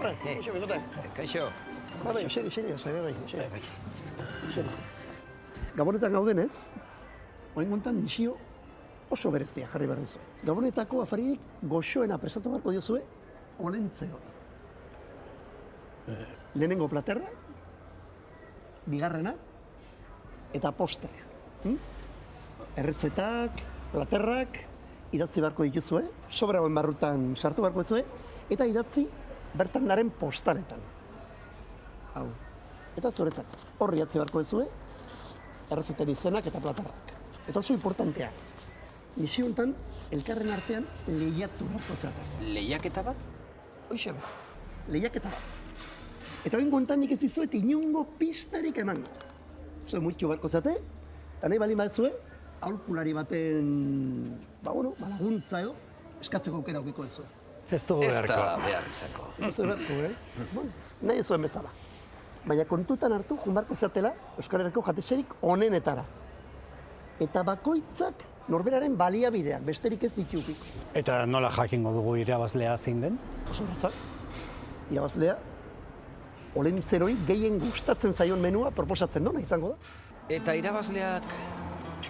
Arre, kaixo, bikote. Kaixo. Bai, eseri, eseri. Gabonetan gaudenez, orain gontan misio oso berezia jarri behar duzu. Gabonetako afaririk goxoena prestatu beharko diozue, olentze hori. Lehenengo platerra, bigarrena, eta posterea. Errezetak, platerrak, idatzi beharko dituzue, sobragoen barrutan sartu beharko duzue, eta idatzi bertan daren postaletan. Hau. Eta zuretzako, horri idatzi beharko duzue, errezeten izenak eta platerrak. Eta oso importantea, misio honetan, elkarren artean lehiatu beharko zaten. Lehiaketa bat? Hoixe be, lehiaketa bat. Eta hori gontan nik ez dizuet inongo pistarik emango. Zue muitu beharko zate, eta nahi baldin baduzue, aholkulari baten, laguntza edo, eskatzeko aukera aukiko duzu. Ez dugu Ez da beharko. behar izango. Ez du beharko, Bueno, nahi zuen bezala. Baina kontutan hartu, junbarko zatela Euskal Herriko jatetxerik onenetara. Eta bakoitzak norberaren baliabideak, besterik ez ditukiko. Eta nola jakingo dugu irabazlea zein den? Oso errazak. Irabazlea, olentzeroi gehien gustatzen zaion menua proposatzen dona izango da. Eta irabazleak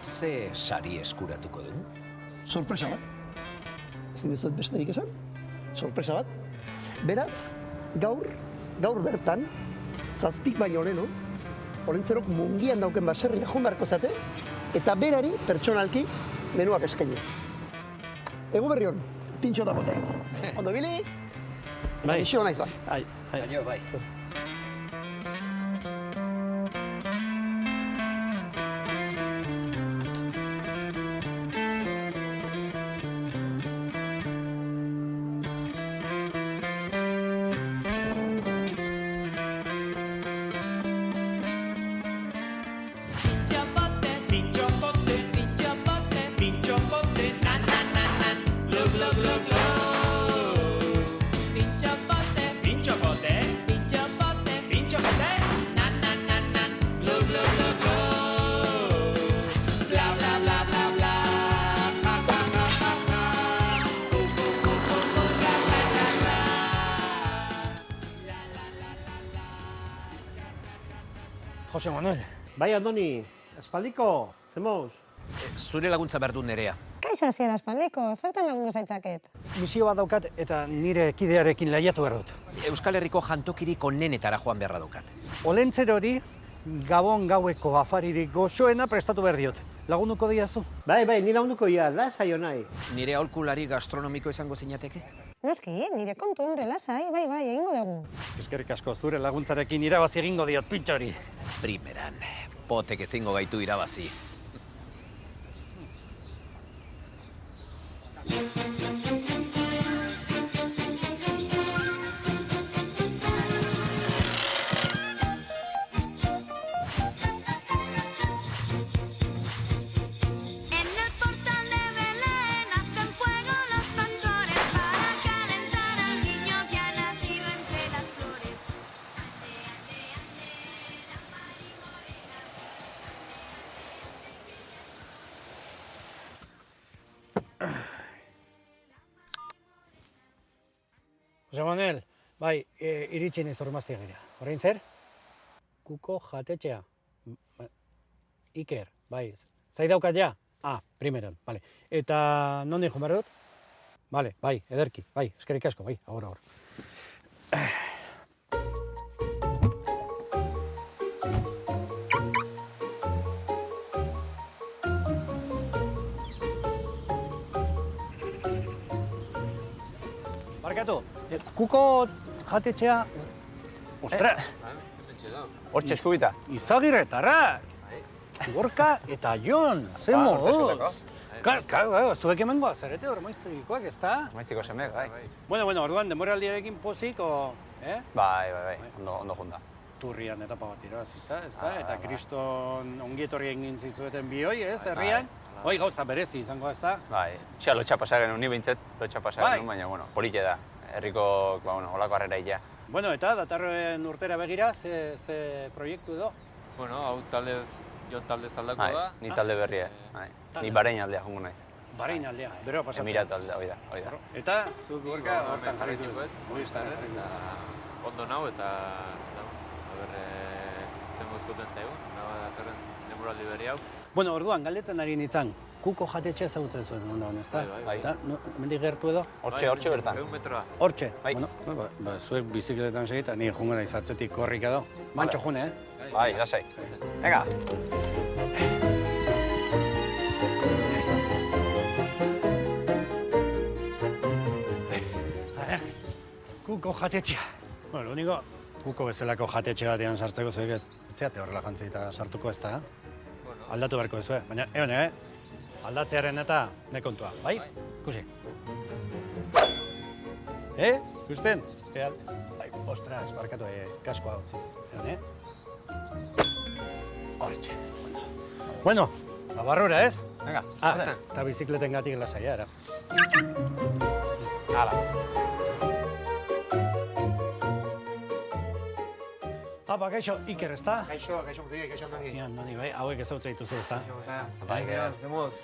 ze sari eskuratuko du? Sorpresa bat. Ezin ez besterik esan? Sorpresa bat. Beraz, gaur bertan, zazpik baino leheno, olentzerok mungian dauken baserria joan beharko zate, eta berari pertsonalki menuak eskaini. Ego berri hon, pintxo da bote. Ondo bili, eta Bai. misio ona izan. Baina, bai. Jose Manuel. Bai, Andoni, espaldiko, zemoz. Zure laguntza behar du Nerea. Kaixo hasiera aspaldiko, zertan lagundu zaitzaket? Misio bat daukat eta nire kidearekin lehiatu behar dut. Euskal Herriko jantokirik onenetara joan beharra daukat. Olentzerori Gabon gaueko afaririk goxoena prestatu behar diot. Lagunduko diazu? Bai, ni lagunduko ia, da saio nahi. Nire aholkulari gastronomiko izango zinateke? Noski, nire kontu hombre, lasai, bai, egingo dugu. Eskerrik asko zure laguntzarekin irabazi egingo diot pintxori. Primeran, potek ezingo gaitu irabazi. Jose Manuel, bai, iritsi niz Ormaztiagira. Orain zer? Kuko jatetxea. Iker, bai. Zai daukat ja? Primeran, bale. Eta nondi joan behar dut? Bale, bai, ederki, bai, eskerrik asko, bai, agora. Barkatu, kuko jatetxea... Ostra! Hortxe eskubita. Izagirretarrak! Gorka eta Jon, ze moduz! Zuek hemengoa zarete ormaiztegikoak, ez da? Maiztiko semek, bai. Bueno, orduan, demoraldiarekin pozik, Bai, ondo junda. Turrian etapa bat irabazi, ez da? Eta kriston ongietorri egin zizueten bihoi, ez, herrian? Hoi gauza berezi izango, ez da? Bai, xa lotxa pasaren ni behintzet, lotxa pasaren baina, polike da. Herriko, olako harrera ia. Bueno, eta datorren urtera begira, ze proiektu edo? Bueno, hau taldez aldako da. Ni talde berria, ni Bahrein aldea jongo naiz. Bahrein aldea, beroa pasatzen. Emirat aldea, hoi da. Eta, zuk gorka hortan jarraitu. Movistarren, eta ondo nau eta zen mozkoten zaigun, datorren denboraldi berri hau. Bueno, orduan, galdetzen ari nintzen, kuko jatetxe ezagutzen zuen onda hon, ezta? Bai. Mendik gertu edo? Hortxe bertan. 100 metroa. Hortxe? Bai. Bueno, zuek bizikletan segita, ni jungo naiz atzetik korrik edo. Mantxo june, Bai, lasai. Venga. Kuko jatetxea. Bueno, lo único, kuko bezalako jatetxe batean sartzeko zuek etzeate horrela jantzi eta sartuko ez da. Aldatu beharko duzue, baina egon, aldatzearen eta nekontua, bai? Ikusi. Ikusten? Bai, ostras, barkatu, kaskoa hau tzi. Egon, Hortxe. Bueno, barrura ez? Venga. Eta bizikleten gatik lasaia, era. Hala. Apa, kaixo, Iker, ez da? Kaixo, mutik, kaixo Andoni. Ian, noni, bai, hauek ez dutza dituzu, ez da? Bai, ondo.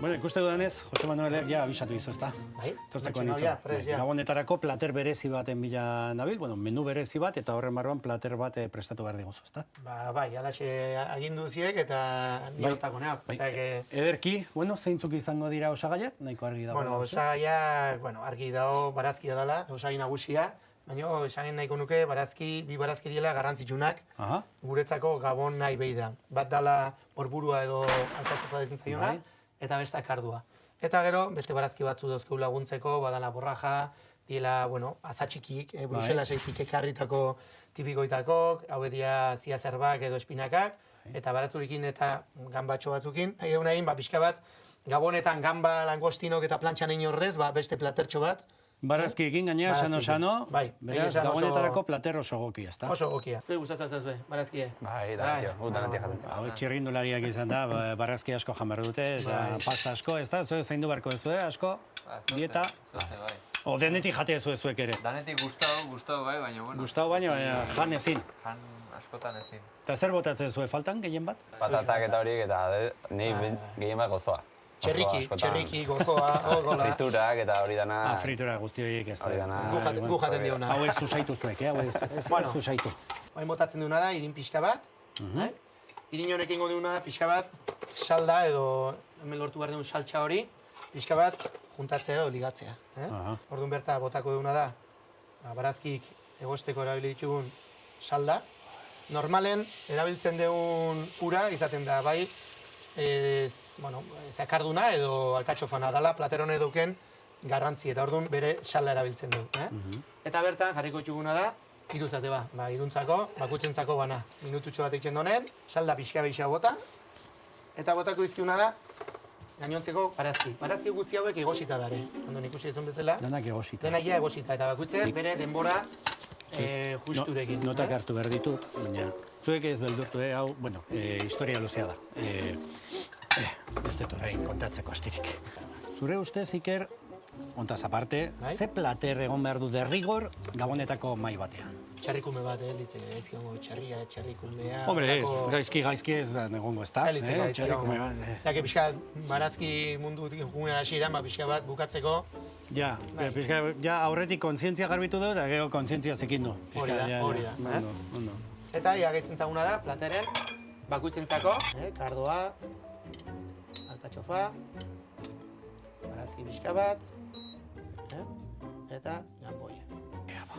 Bueno, ikuste dudanez, Jose Manuelek ja abisatu dizu, ez da? Bai, Tortzeko etxe nitzu. nabia, prest, ja. Gabonetarako plater berezi baten bila nabil, bueno, menu berezi bat, eta horren barruan plater bat prestatu behar diguzu, ez da? Bai, alaxe agindu ziek eta nirotako neak. Bai. Ederki, bueno, zeintzuk izango dira osagaiak, nahiko argi dago. Bueno, osagaia, argi dago, barazkia dela, osagi nagusia. Baina, esanen nahiko nuke, bi barazki diela garrantzitsunak, Aha. guretzako Gabon nahi behi da. Bat dala horburua edo alkatzotza ditzen zaiona, Bai. eta besta kardua. Eta gero, beste barazki batzu dauzkeu laguntzeko, badala borraja, diela, azatxikik, Bruselaseitik ekarritako tipikoitakok, hau edia zia zerbak edo espinakak, eta baratzurikin eta ganbatxo batzukin. Nahi pixka bat, Gabonetan gamba langostinok eta plantxan egin ordez, beste platertxo bat, Barazkiekin gainera, sano-sano, Bai, beraz, egia esan gabonetarako plater oso goki, ez da? oso gokia. Zue gustatzen zazue, barazkie? Bai, danetik jaten. Hau txirrindulariak izan da, barazki asko jamar dute, eta pasta asko, ez da? Zue zaindu beharko ez asko, dieta, Bai. o denetik jate zuek ere. Danetik gustau bai, baina bueno. Gustau baino, jan ezin. Jan askotan ezin. Eta zer botatzen zuen faltan, gehien bat? Patatak eta horiek eta nahi gehien bat gozoa. Txerriki, gozoa, gola. Friturak eta hori dana... Fritura guzti horiek ez da. Hori dana... Gu jaten diona. Hau ez zuzaitu zuek, hau ez zuzaitu. Hain botatzen duena da, irin pixka bat. Irin honek ingo duena da, pixka bat, salda edo hemen lortu behar duen saltxa hori, pixka bat juntatzea edo ligatzea. Orduan berta botako duena da, barazkik egosteko erabili ditugun salda. Normalen, erabiltzen dugun ura izaten da, bai, zakarduna edo alkatxofana dala, plateron eduken garrantzi, eta orduan bere salda erabiltzen du. Eta bertan jarriko txuguna da, iruzate iruntzako, bakutzentzako bana. Minututxo bat eitzen donen, salda pixka bota, eta botako izkiuna da, gainontzeko barazki. Barazki guzti hauek egosita dare. Ondon ikusi ezun bezala, Denak egosita. denak egosita, eta bakutzen bere denbora justurekin. Notak hartu behar ditut, baina zuek ez beldurtu, hau, bueno, historia luzea da. Ez dut orain kontatzeko astirik. Zure ustez, Iker, ontaz aparte, ze plater egon behar du derrigor Gabonetako mai batean? Txarrikume bat, ditzeke, gaizkiongo txarria, txarrikumea... Hombre, ez, gaizki ez da egongo, ez da? Txarrikume bat. Dake pixka barazki mundu jungen hasieran, pixka bat bukatzeko... Ja, pixka, ja aurretik kontzientzia garbitu du, eta gero kontzientzia zekin du. Hori da. Ondo. Eta gaitzen zaguna da, plateren, bakutzentzako, kardoa, alkatxofa, barazki pixka bat, eta ganboia.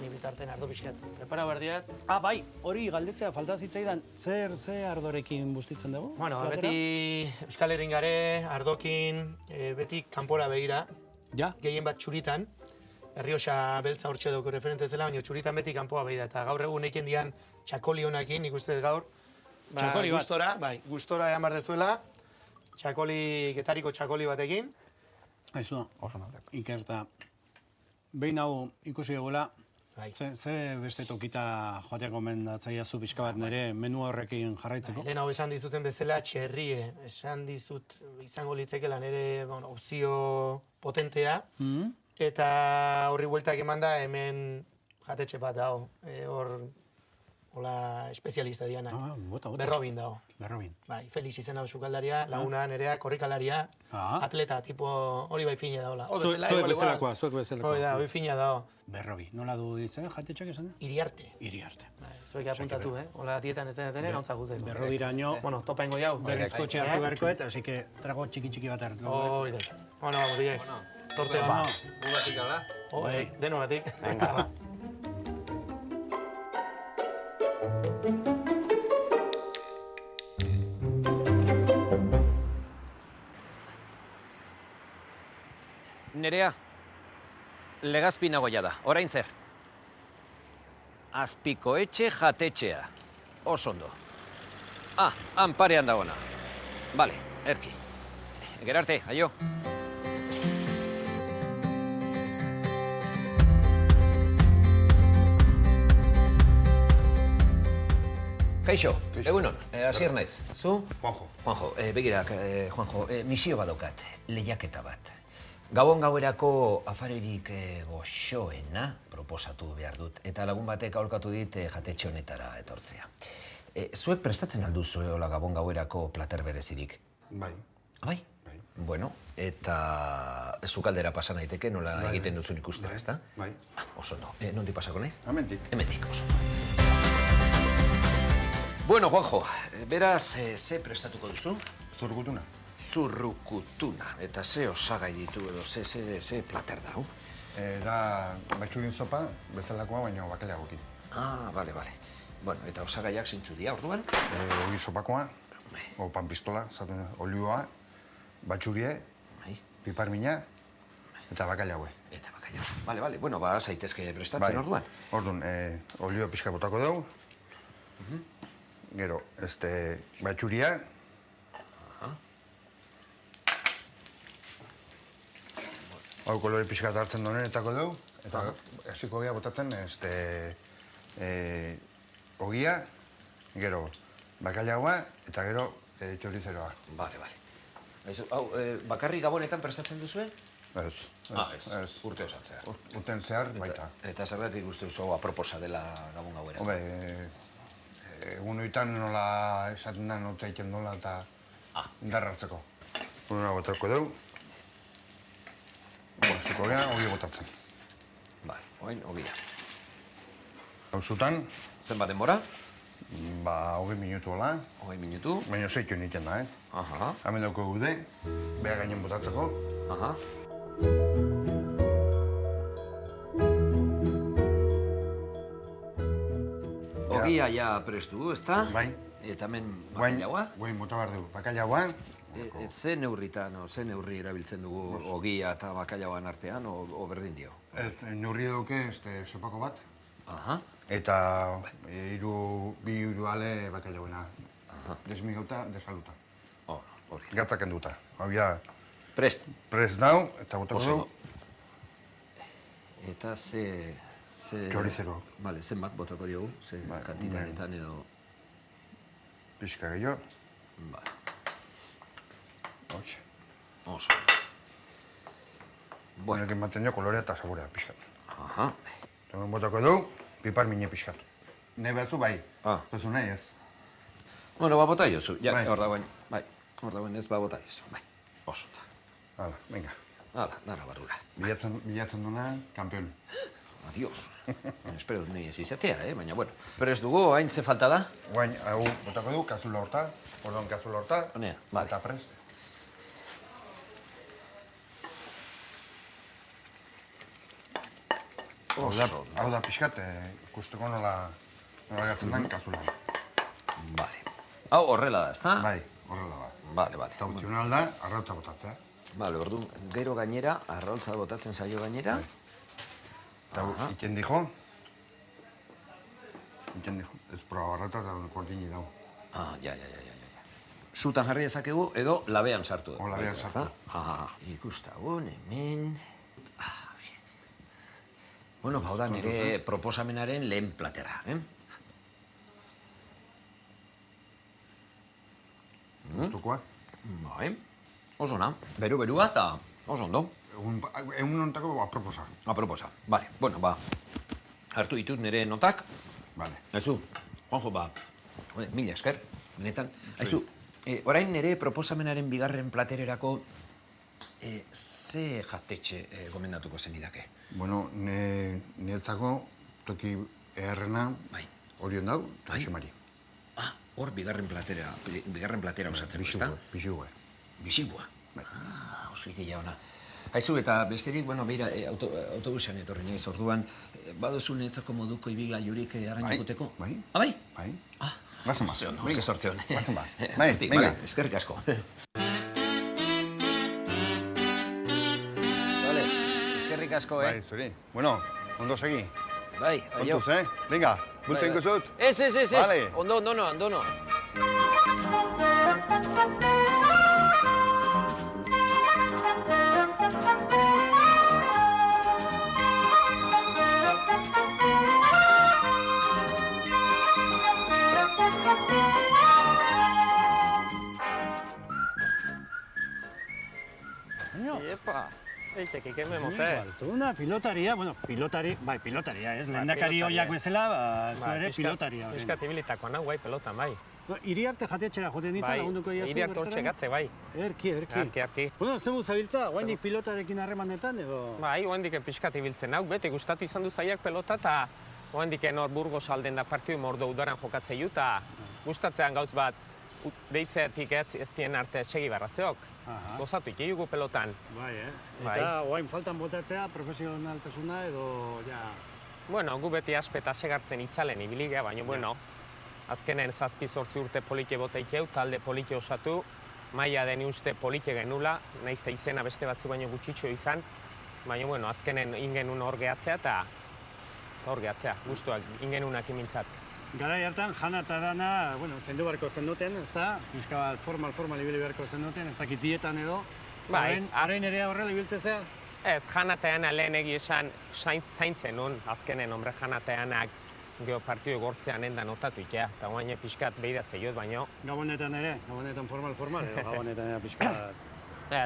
Ni bitarten ardo pixkat. Prepara behar diat. Bai, hori galdetzea falta zitzaidan, zer ardorekin bustitzen dugu? Bueno, beti Euskal Herrin gare, ardokin, beti kanpora begira, Ja? gehien bat txuritan, Errioxa beltza hortxe dugu referente zela, baina txuritan beti kanpoa begira. Eta gaur egun eiken dian txakoli honakin, ikuste gaur, Txakoli bat. gustora egan behar dezuela, getariko txakoli batekin. Aizu, Iker, eta behin hau ikusi egula, ze beste tokita joateak gomendatzaia zu pixka bat nire menu horrekin jarraitzeko? Lehen hau esan dizuten bezala txerrie, esan dizut izango litzekela nire opzio potentea, eta horri bueltak eman da hemen jatetxe bat dago, hor hola espezialista diana. Bota. Berrobin dago. Berrobin. Bai, Felix izena da sukaldaria, laguna nerea, korrikalaria, atleta, tipo hori bai fina da, hola. Zuek bezalakoa. Hoi da, hoi fina dago. Berrobi, nola du ditzen, jatetxak esan da? Iriarte. Iriarte. Zuek apuntatu, Hola dietan ez denetene, gauntza gute. Berrobiraino, Bueno, topa ingo jau. berrizkotxe hartu beharko eta, así que trago txiki bat hartu. Hoi da. Bueno, vamos, DJ. Torte ba. Gugatik ala. Hoi, deno batik. Venga. Nerea, legazpi nagoia da, orain zer? Azpikoetxe jatetxea. Oso ondo. Han parean dagona. Bale, erki. Gerarte, aio. Kaixo, egunon, Asier naiz. Zu? Juanjo. Juanjo, begirak, Juanjo, misio badaukat, lehiaketa bat. Gabon gauerako afarerik goxoena proposatu behar dut, eta lagun batek aholkatu dit jatetxe honetara etortzea. Zuek prestatzen alduzu hola Gabon gauerako plater berezirik? Bai. Bai? Bai. Bueno, eta zukaldera pasa naiteke nola egiten duzun ikustera, ezta? Bai. Oso ondo. Nondik pasako naiz? Hemendik. Hemendik, oso ondo. Bueno, Juanjo, beraz, ze prestatuko duzu? Zurgutuna. Zurrukutuna. Eta ze osagai ditu edo, ze plater da, Da batxurin zopa, bezalakoa, baina bakailagokin. Bale. Bueno, eta osagaiak zeintzu dira, orduan? Ogi sopakoa, o pan pistola, zaten olioa, batxurie, piparmina, eta bakailagoe. Eta bakailagoe. Bale. Bueno, zaitezke prestatzen orduan. Orduan, olio pixka botako dugu. Gero, batxuria. Hau kolore pixka hartzen donenetako dugu, eta hasiko geha botatzen ogia, gero bakailagoa, eta gero txorizeroa. Bale. Hau, bakarri Gabonetan prestatzen duzue? Ez. Urte osatzea. Urten zehar, baita. Eta zergatik uste duzu aproposa dela Gabon gauera? Hombre, egun hoitan nola esaten da nota egiten dola eta indarra hartzeko. Una botako dugu. Hasiko geha, ogi botatzen. Bale, oin, ogia. Hau zutan. Zenbat denbora? 20 minutu hola. 20 minutu? Baina zeitu nintzen da, Hemen dauko gude, beha gainen botatzeko. Ogia ja prestu, ezta? Bai. Eta hemen bakailagoa? Guain bota behar dugu, bakailagoa. Ze neurri erabiltzen dugu ogia eta bakailagoan artean, o berdin dio? Neurri dauke sopako bat. Eta bi hiru ale bakailagoena. Desmigauta, desaluta. Hori. Gatzaken duta. Hau ja... Prest. Prest dau, eta botako dugu. Eta ze... Txorizeroa. Bale, zenbat botako diogu? Ze kantitatetan edo... Pixka gehiago. Bale. Hoxe. Oso. Bueno. Ematen dio kolorea eta saborea pixkat. Hemen botako dugu, pipar mine pixkat. Nahi batzu bai. Zuzu nahi ez. Bueno, bota jozu. Hor dagoen. Bai. Hor dagoen ez bota jozu. Bai. Oso da. Hala, venga. Hala, dara barrura. Bilatzen duna, kampeon. Adiós. Espero dut nahi ez izatea, baina, bueno. Pero ez dugu, hain ze falta da? Guain, hau botako dugu, kazula horta. Orduan kazula horta. Eta prest. Hau da pixkat, ikusteko nola gertzen den kazulan. Bale. Hau horrela da, ezta? Bai, horrela da. Bale. Eta optzional da, arrautza botatzea. Bale, orduan, gero gainera, arrautza botatzen zaio gainera. Eta iken dijo. Ez proba barrata eta kuartini dago. Ja. Zutan jarri ezakegu edo labean sartu. Labean sartu. Ikustagun, hemen... Bueno, hau da nire proposamenaren lehen platera, Gustukoa? Bai, oso na. Berua eta oso ondo. Egun nontako aproposa. Aproposa, bale. Bueno, hartu ditut nire notak. Bale. Ezu, Juanjo, mila esker, benetan. Aizu, orain nire proposamenaren bigarren platererako ze jatetxe gomendatuko zenidake? Bueno, niretzako toki eherrena hori ondau, eta xemari. Hor bigarren platera osatzeko, ezta? Bisigua. Bisigua? Oso ideia ona. Haizu, eta besterik, beira, autobusean etorri naiz, orduan, baduzu niretzako moduko ibiglailurik arrainakuteko? Bai. Bai? Bai. Bazen ba. Ze sorte hon. Bazen ba. Bai, venga. Eskerrik asko. Vale, eskerrik asko, Bai, zuri. Bueno, ondo segi. Bai, aio. Kontuz, Venga, bultu ingo zut. Ez. Vale. Ondo. Iepa, zeitek ikeme mote. Altuna, pilotaria, pilotaria, ez, lehendakari hoiak bezala, zu ere pilotaria. Piskat ibilitakoa nahu, bai, pelotan, bai. Iriarte jatetxera joten ditza lagunduko iazu. Bai, iriarte hortxe gatze, bai. Erki. Bueno, zemu zabiltza, oaindik pilotarekin harremanetan, edo? Bai, oaindik piskat ibiltzen hau, beti gustatu izan du zaiak pelota, eta oaindik hor Burgos alden da partidu mordo udaran jokatzei ju, eta gustatzean gauz bat, deitzeatik ez dien arte segi barrazeok. Gozatu ikigugu pelotan. Bai, Eta oain faltan botatzea, profesionaltasuna edo, ja... Bueno, gu beti aspeta segartzen itzalen ibiligea, baina, bueno, azkenen 7-8 urte polike boteikeu, talde polike osatu, maila deni uste polike genula, naizte izena beste batzu baino gutxitxo izan, baina, bueno, azkenen ingenun hor gehatzea eta hor gehatzea, guztuak ingenunak imintzat. Garai hartan, jana eta dana, bueno, zendu beharko zenuten, ezta? Pixka bat formal ibili beharko zenuten, ez dakit dietan edo. Bai. Arain ere horrela ibiltzen zea? Ez, jana eta dana lehen egi esan zaintzen nun, azkenen, hombre, jana eta danak geopartio gortzean enda notatu ikea, eta guain pixkat behidatzei jod, baino. Gabonetan ere? Gabonetan formal, edo gabonetan ere pixkat?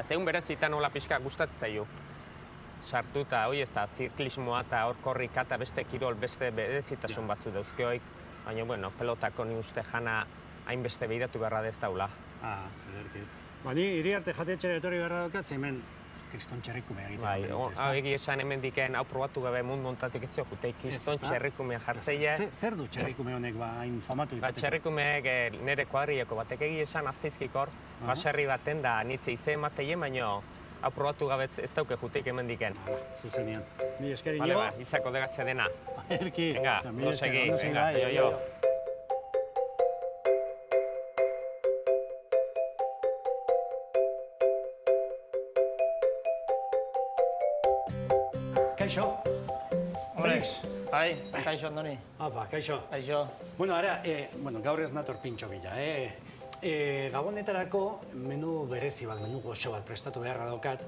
Zeun berezitan hola pixkat gustatzen zaio. Sartu eta hoi ez da, zirklismoa eta hor korrika eta beste kirol beste berezitasun batzu dauzkeoik. Baina, bueno, pelotako ni uste jana hainbeste behiratu beharra dez daula. Ederki. Ni Iriarte jatetxera etorri beharra daukat, hemen kriston txerrikumea egiten. Bai, egi esan hemen diken hau probatu gabe mundu ontatik ez jute, kriston txerrikumea jartzeia. Zer du txerrikume honek hain famatu izateko? Txerrikumeek nire kuadrieko batek egi esan azteizkik hor, baserri baten da nitze ize emateien, baina hau probatu gabe ez dauke juteik hemen diken. Zuzenean. Mi eskeri nio? Bale, hitzako degatzea dena. Erki. Venga, dosegi, venga, jo. Kaixo. Felix. Bai, kaixo, Andoni. Apa, kaixo. Kaixo. Bueno, ara, gaur ez nator pintxo bila, Gabonetarako menu berezi bat, menu goxo bat prestatu beharra daukat.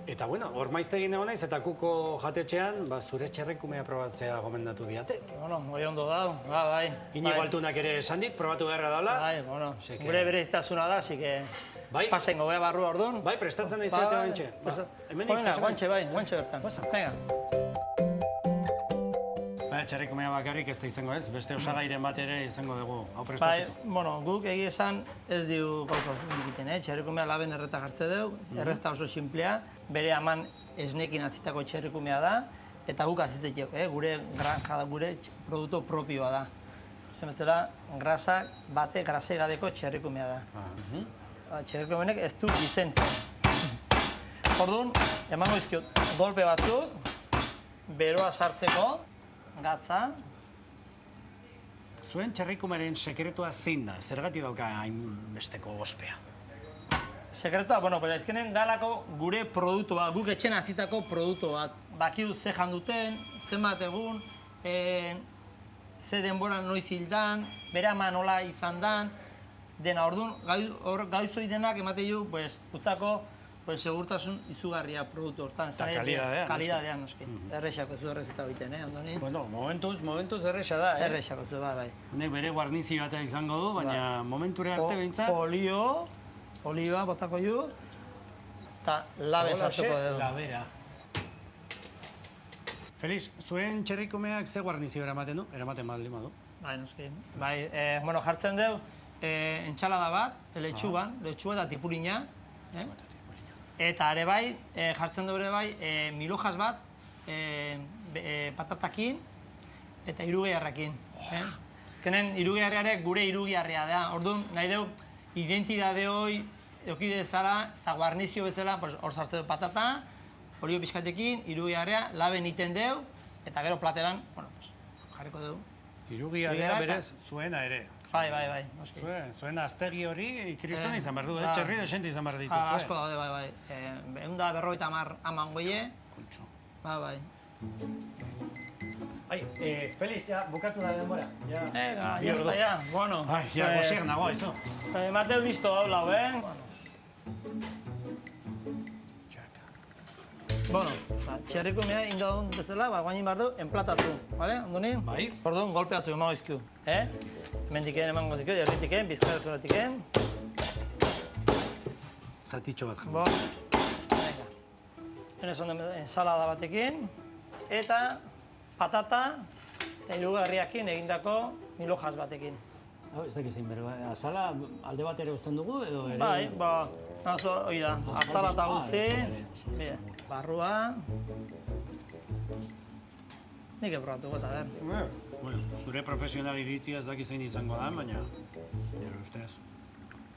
Eta, bueno, hor maiztegin egon naiz eta kuko jatetxean, zure txerrikumea probatzea gomendatu diate. Bueno, goi ondo dau, bai. Inigo Altunak ere esan dit, probatu beharra daula. Bai, bueno, gure berezitasuna da, así que... Pasen gobea barru orduan. Bai, prestatzen da izatea guantxe. Venga, guantxe bertan. Venga. Txerrikumea bakarrik ez da izango ez, beste osagairen bat ere izango dugu hau prestatzeko. Bai, bueno, guk egia esan ez diu gauza egiten, txerrikumea laben erreta jartze dugu, errezta oso simplea, bere aman esnekin azitako txerrikumea da, eta guk azitzeteko, gure granja da, gure produktu propioa da. Zemestela, grasei gadeko txerrikumea da. Txerrikumenek ez du gizentzen. Orduan, emango izkiot, golpe batzuk, beroa sartzeko, gatza. Zuen txerrikumaren sekretua zein da? Zergatik dauka hainbesteko ospea? Sekretua, bueno, pero ezkenen galako gure produktu bat, guk etxen azitako produktu bat. Bakidu ze janduten, zenbat egun, ze denbora noiz hildan, bere ama nola izan dan, dena orduan, gauzoi denak emate du, utzako, segurtasun izugarria produktu hortan. Eta kalidadean. Kalidadean, noski. Errexako zu errezeta biten, Andoni? Bueno, momentuz errexa da, Errexako zu, bai. Honek bere guarnizio bat izango du, baina momenture arte behintzat... Olioa botako ju, eta laben sartuko dugu. Labera. Felix, zuen txerrikumeak ze guarnizio eramaten du? Eramaten baldin badu? Bai, noski. Bai, bueno, jartzen dugu, entxalada bat, letxuga eta tipurina. Eta ere bai, jartzen dugu ere bai, milojas bat, patatakin eta irugiarrakin. Kenen irugiarriarek gure irugiarria da. Orduan, nahi dugu, identidade hoi eukide zara eta guarnizio bezala, hor sartzen dugu patata, olio pixkatekin, irugiarria, laben iten dugu, eta gero plateran, bueno, jarriko dugu. Irugiarria berez, zuena ere. Bai, noski. Zuen aztegi hori, kristona izan behar du, txerri desente izan behar ditu. Asko daude, bai. Eunda 50 aman goie. Kontxo. Bai. Ai, Feliz, ja, bukatu da denbora. Ya está, ya. Bueno. Ai, ja, gosiak nago, izo. Mateu listo hau lau, Bueno, txerriko mea indadun bezala, guainin behar du, enplatatu, bale? Ondoni? Bai. Pordon, golpeatzu emago izkiu, Mendiken emango dikio, jarritiken, bizkara zuratiken. Zatitxo bat. Bo. Venga. Hene zonden ensalada batekin, eta patata eta irugarriakin egindako milojas batekin. Ez dakizin, bero, azala alde bat ere uzten dugu, edo ere? Bai, nazo, hori da, azala eta gutzi, barrua. Nik eprobatuko eta ber. Bueno, zure profesional iritzia ez dakizein izango da, baina, nire ustez,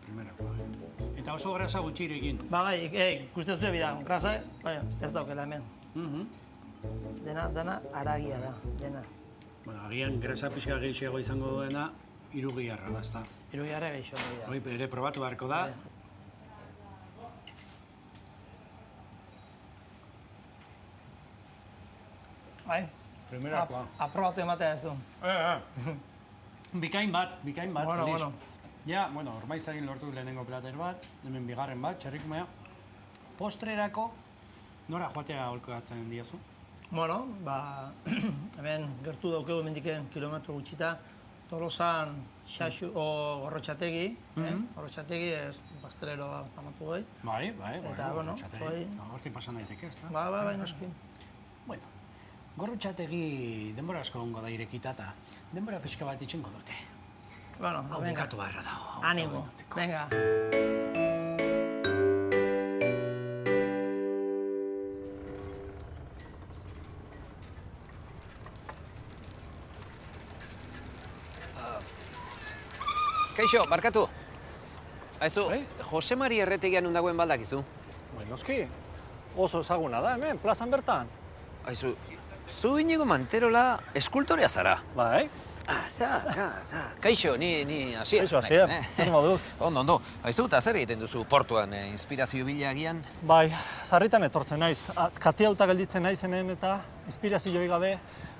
primerakoa. Eta oso grasa gutxirekin. Bai, ikusten zuen bida, grasa, ez daukela hemen. Dena haragia da, dena. Bueno, agian grasa pixka gehiago izango duena, irugiarra da, ezta? Irugiarra gehiago da. Hoi, ere probatu beharko da. Bai. Primerakoa. Aprobatu ematea ez du. Bikain bat, Bueno. Ja, bueno, Ormaizagin lortu lehenengo plater bat, hemen bigarren bat, txerrikumea. Postrerako, nora joatea aholkatzen diazu? Bueno, hemen gertu daukegu mendiken kilometro gutxita, Tolosan xaxu o gorrotxategi, gorrotxategi ez pastelero amatu goi. Bai, Eta, bueno, hortik pasan daiteke, ez da? Bai, noski. Bueno, gorrotxategi denbora asko ongo da irekita eta denbora pixka bat itxengo dute. Bueno, venga. Bukatu beharra dago. Animo, venga. Kaixo, barkatu. Aizu, Jose Mari erretegian undagoen baldakizu? Noski, oso ezaguna da hemen, plazan bertan. Aizu, zu Inigo Manterola eskultorea zara? Bai. Kaixo, ni Asier. Kaixo, Asier, zer moduz. Ondo. Aizu, eta zer egiten duzu portuan, inspirazio bila agian? Bai, sarritan etortzen naiz. Katiauta gelditzen naizenen eta inspirazioi gabe,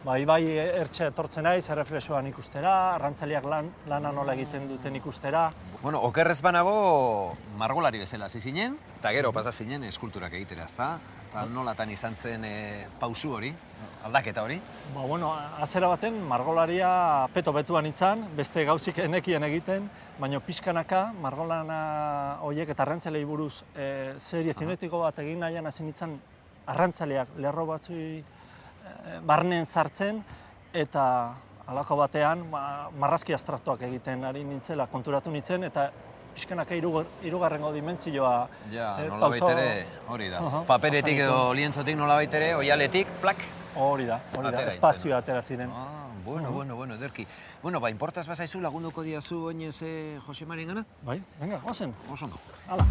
bai ertxe etortzen naiz, erreflexuan ikustera, arrantzaliak lana nola egiten duten ikustera. Bueno, okerrez banago margolari bezala hasi zinen, eta gero pasa zinen eskulturak egitera, ezta? Eta nolatan izan zen pausu hori, aldaketa hori? Bueno, azera baten margolaria peto-betuan itzan, beste gauzik enekien egiten, baina pixkanaka margolana horiek eta arrantzalei buruz serie zinetiko bat egin nahian hasi nintzen arrantzaleak lerro batzui barnen sartzen eta halako batean marrazki abstraktuak egiten ari nintzela konturatu nintzen eta pixkanaka hirugarrengo dimentsioa nolabait ere hori da. Paperetik edo lientzotik nolabait ere, oialetik, plak. Hori da, espazioa atera ziren. Bueno, ederki. Bueno, inportaz bazaizu lagunduko diazu oinez Jose Marien gana? Bai, venga, gozen. Oso ondo. Hala.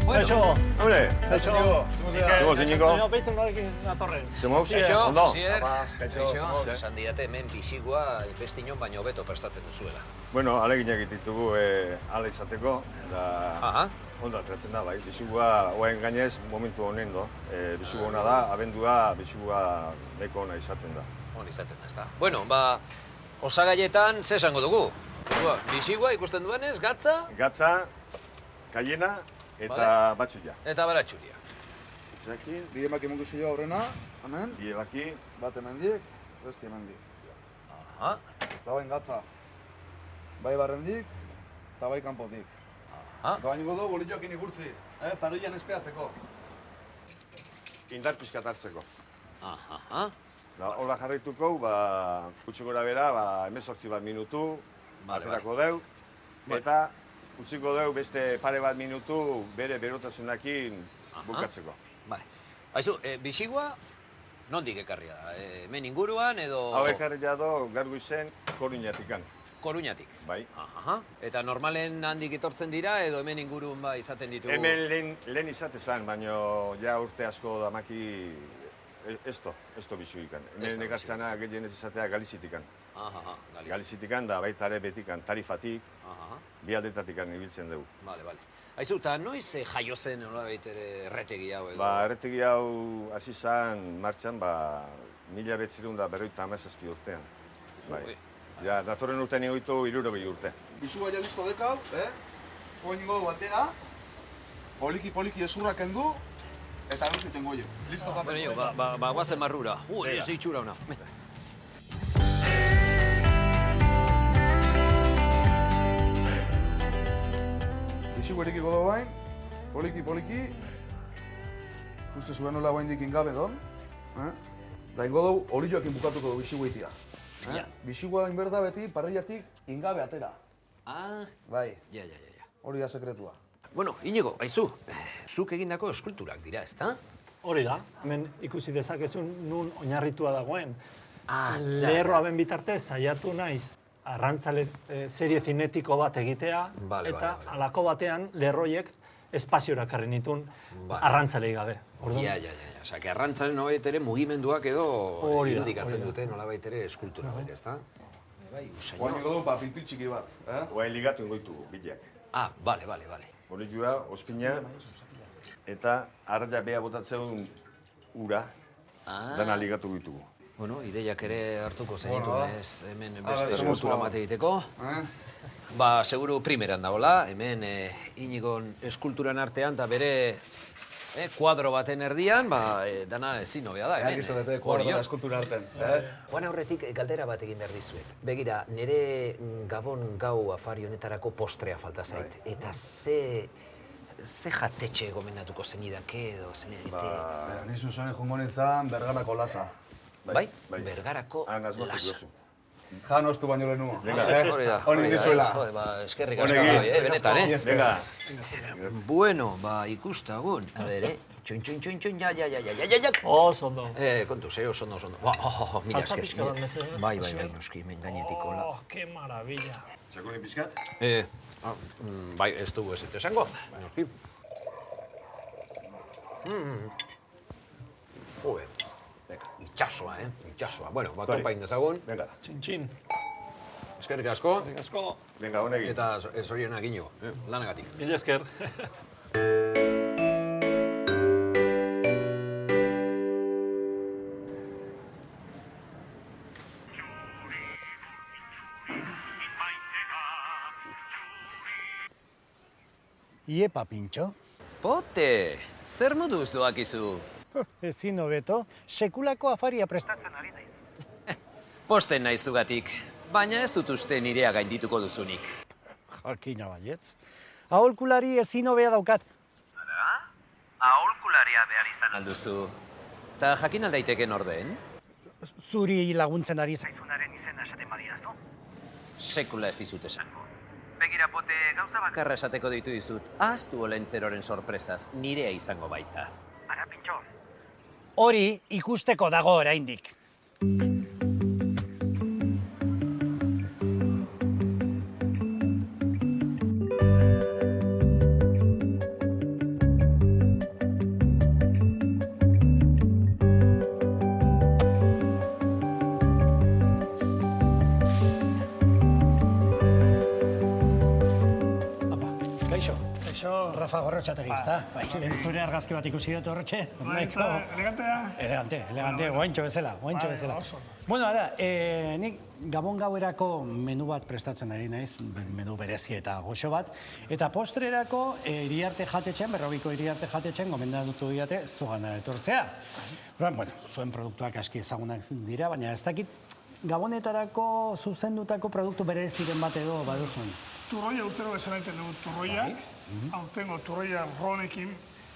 Kaixo, hombre, kaixo. Zemoz, Iñigo. Beitu norekin natorren. Zemoz, ondo. Kaixo, esan didate hemen bisigua bestinon baino hobeto prestatzen duzuela. Bueno, aleginak ditugu ala izateko, eta ondo ateratzen da, bai. Bisigua oain gainez momentu honen do. Bisigua hona da, abendua bisigua neko ona izaten da. Hona izaten da, ezta. Bueno, osagaietan ze esango dugu? Bisigua ikusten duenez, gatza? Gatza, kaiena, eta batxuria. Eta baratxuria. Zaki, bide maki mundu zio aurrena, hemen. Bide baki. Bat hemendik, beste hemendik. Bauen gatza. Bai barrendik, eta bai kanpotik. Gabainiko du, bolitxokin igurtzi, parillan espeatzeko. Indar pixkat hartzeko. Hola jarraituko, gutxi gora bera, 18 minutu, aterako deu, eta utziko deu beste pare bat minutu bere berotasunakin bukatzeko. Bale. Baizu, bisigua nondik ekarria da? Hemen inguruan edo... Hau ekarria do Garguizen Koruñatikan. Koruñatik? Bai. Eta normalen handik etortzen dira edo hemen ingurun izaten ditugu? Hemen lehen izate zan, baina ja urte asko damaki esto bisuikan. Hemen ekartzana gehienez izatea Galizitikan. Galizitikan da baita ere betikan tarifatik, bi aldetatikan ibiltzen dugu. Bale. Aizu, eta noiz jaio zen nolabait ere erretegi hau edo? Erretegi hau hasi zan martxan, 1957 urtean. Ja, datorren urtean egoitu 60 urte. Bizua ja listo dekau, Oin ingo batera, poliki ezurra kendu, eta erositen goio. Listo paper. Bueno, guazen marrura. Ez itxura ona. Bizigu erikiko da bain, poliki. Uste zuen nola bain dikin gabe don. Da ingo dugu hori joakin bukatuko du bizigu eitia. Bizigua inberda beti parrillatik ingabe atera. Bai. Ja. Hori da sekretua. Bueno, Inigo, aizu, zuk egindako eskulturak dira, ezta? Hori da, hemen ikusi dezakezun nun oinarritua dagoen. Lerroaben bitartez saiatu naiz arrantzale serie zinetiko bat egitea, eta halako batean lerroiek espaziora karri nitun arrantzalei gabe. Ja. Osa, arrantzaren nolabait ere mugimenduak edo irudikatzen dute nolabait ere eskultura, ezta? Oain ingo dugu pilpil txiki bat. Oain ligatu ingoitu bilak. Bale. Hori jura, ospina, eta arraia beha botatzen ura, dana ligatu ditugu. Bueno, ideiak ere hartuko zenituen ez, hemen beste eskultura bat egiteko. Seguru primeran dagoela, hemen Inigon eskulturan artean, eta bere kuadro baten erdian, dana ezin hobea da, hemen. Egizatete kuadro eskultura artean. Joan aurretik galdera bat egin behar dizuet. Begira, nire Gabon gau afari honetarako postrea falta zait. Eta ze jatetxe gomendatuko zenidake edo zenidake? Nizu zone jungo nintzen Bergarako lasa. Bai? Bergarako lasa. Jan ostu baino lehenua. Honin dizuela. Eskerrik asko, benetan, Venga. Bueno, ikustagun. A ber, txun, ja. Oso ondo. Kontu, oso ondo. Mila esker. Bai, noski, hemen gainetiko. Que maravilla. Txakolin pizkat? Bai, ez dugu ez esango. Noski. Itxasoa. Bueno, topain dezagun. Venga. Txin. Eskerrik asko. Venga, honegin. Eta zorionak Inigo, lanagatik. Mila esker. Iepa, pintxo. Pote, zer moduz doakizu? Ezin hobeto, sekulako afaria prestatzen ari naiz. Posten naizugatik, baina ez dut uste nirea gaindituko duzunik. Jakina baietz. Aholkulari ezin hobea daukat. Ara? Aholkularia behar izan alduzu. Ta jakin aldaiteken orden? Zuri laguntzen ari zaizunaren izena esaten badiazu. Sekula ez dizut esango. Begira, Pote, gauza bakarra esateko ditu dizut. Ahaztu olentzeroren sorpresaz, nirea izango baita. Ara, pintxo. Hori ikusteko dago oraindik. Rafa Gorrotxategizta. Zure argazki bat ikusi dut horretxe. Elegante, guaintxo bezala. Bueno, ara, nik Gabon gauerako menu bat prestatzen ari naiz, menu berezi eta goxo bat. Eta postrerako Iriarte jatetxean, Berrobiko Iriarte jatetxean, gomendatutu diate zugana etortzea. Bueno, zuen produktuak aski ezagunak dira, baina ez dakit Gabonetarako zuzendutako produktu bereziren bat edo baduzun. Turroia urtero bezala egiten dugu turroiak. Aurtengo turroia ronekin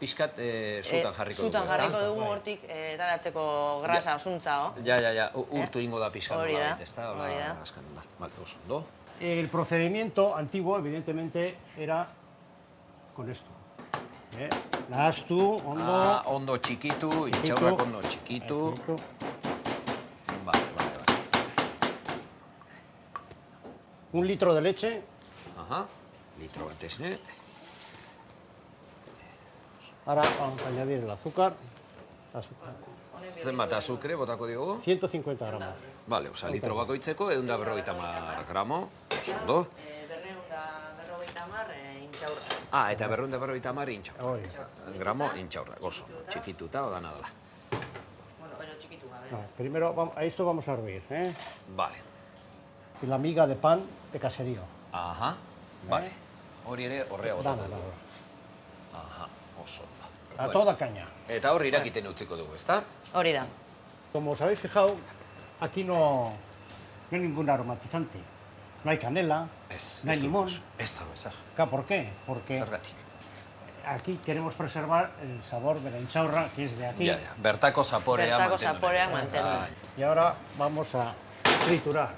Piskat zutan jarriko dugu, Zutan jarriko dugu hortik etaratzeko grasa, zuntza, Ja, urtu ingo da piskat Hori da, nola ez da? hori da. Oso ondo. El procedimiento antiguo, evidentemente, era con esto. Nahaztu, ondo... Ondo txikitu, intxaurrak ondo txikitu. Vale. 1 litro de leche. Litro bat esne. Ahora vamos a añadir el azúcar. Zenbat azukre botako diogu? 150 gramos. Vale, litro bakoitzeko, 150 gramo. Oso ondo. 250 intxaurra. Eta 250 intxaurra. Gramo intxaurra, oso. Txikituta o dana dela. Bueno, pero txikitu gabe. Primero, a esto vamos a hervir. Vale. Y la miga de pan de caserío. Vale. Hori ere horrea botako Dana. dugu. Oso ondo. A toda caña. Eta hor irakiten utziko dugu, ezta? Hori da. Como os habéis fijado, aquí no hay ningún aromatizante. No hay canela, no hay limón. Ez dago, ezag. ¿Por qué? Porque aquí queremos preservar el sabor de la intxaurra, que es de aquí. Bertako zaporea mantendu. Y ahora vamos a triturar.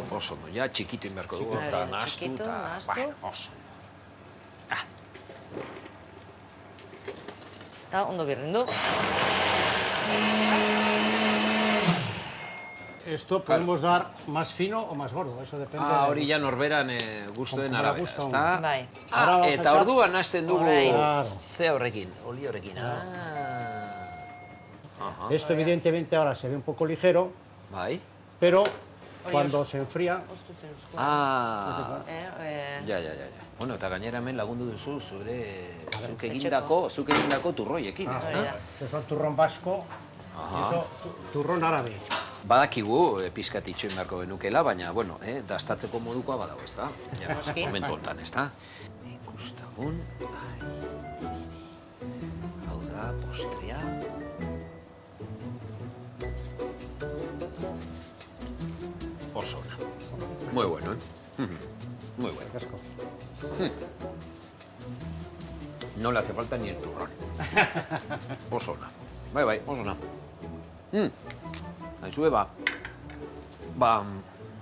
Oso ondo, ja txikitu inberko dugu, eta nahastu, eta oso ondo. Eta ondo birrindu. Esto podemos dar más fino o más gordo, eso depende. Hori ja norberan gustuen arabera, ezta? Bai. Eta orduan hasten dugu Claro. ze horrekin, oli horrekin. Esto evidentemente ahora se ve un poco ligero, pero cuando se enfría... Ja. Bueno, eta gainera hemen lagundu duzu zuk egindako turroiekin, ezta? Eso es turrón vasco, y eso turrón árabe. Badakigu pixkat itxoin beharko genukela, baina, bueno, dastatzeko modukoa badago, ezta? Momentu hontan, ezta? Ikustagun. Hau da, postrea. Oso ona. Muy bueno, Muy bueno. No le hace falta ni el turrón. Oso ona. Bai, oso ona. Zaizue,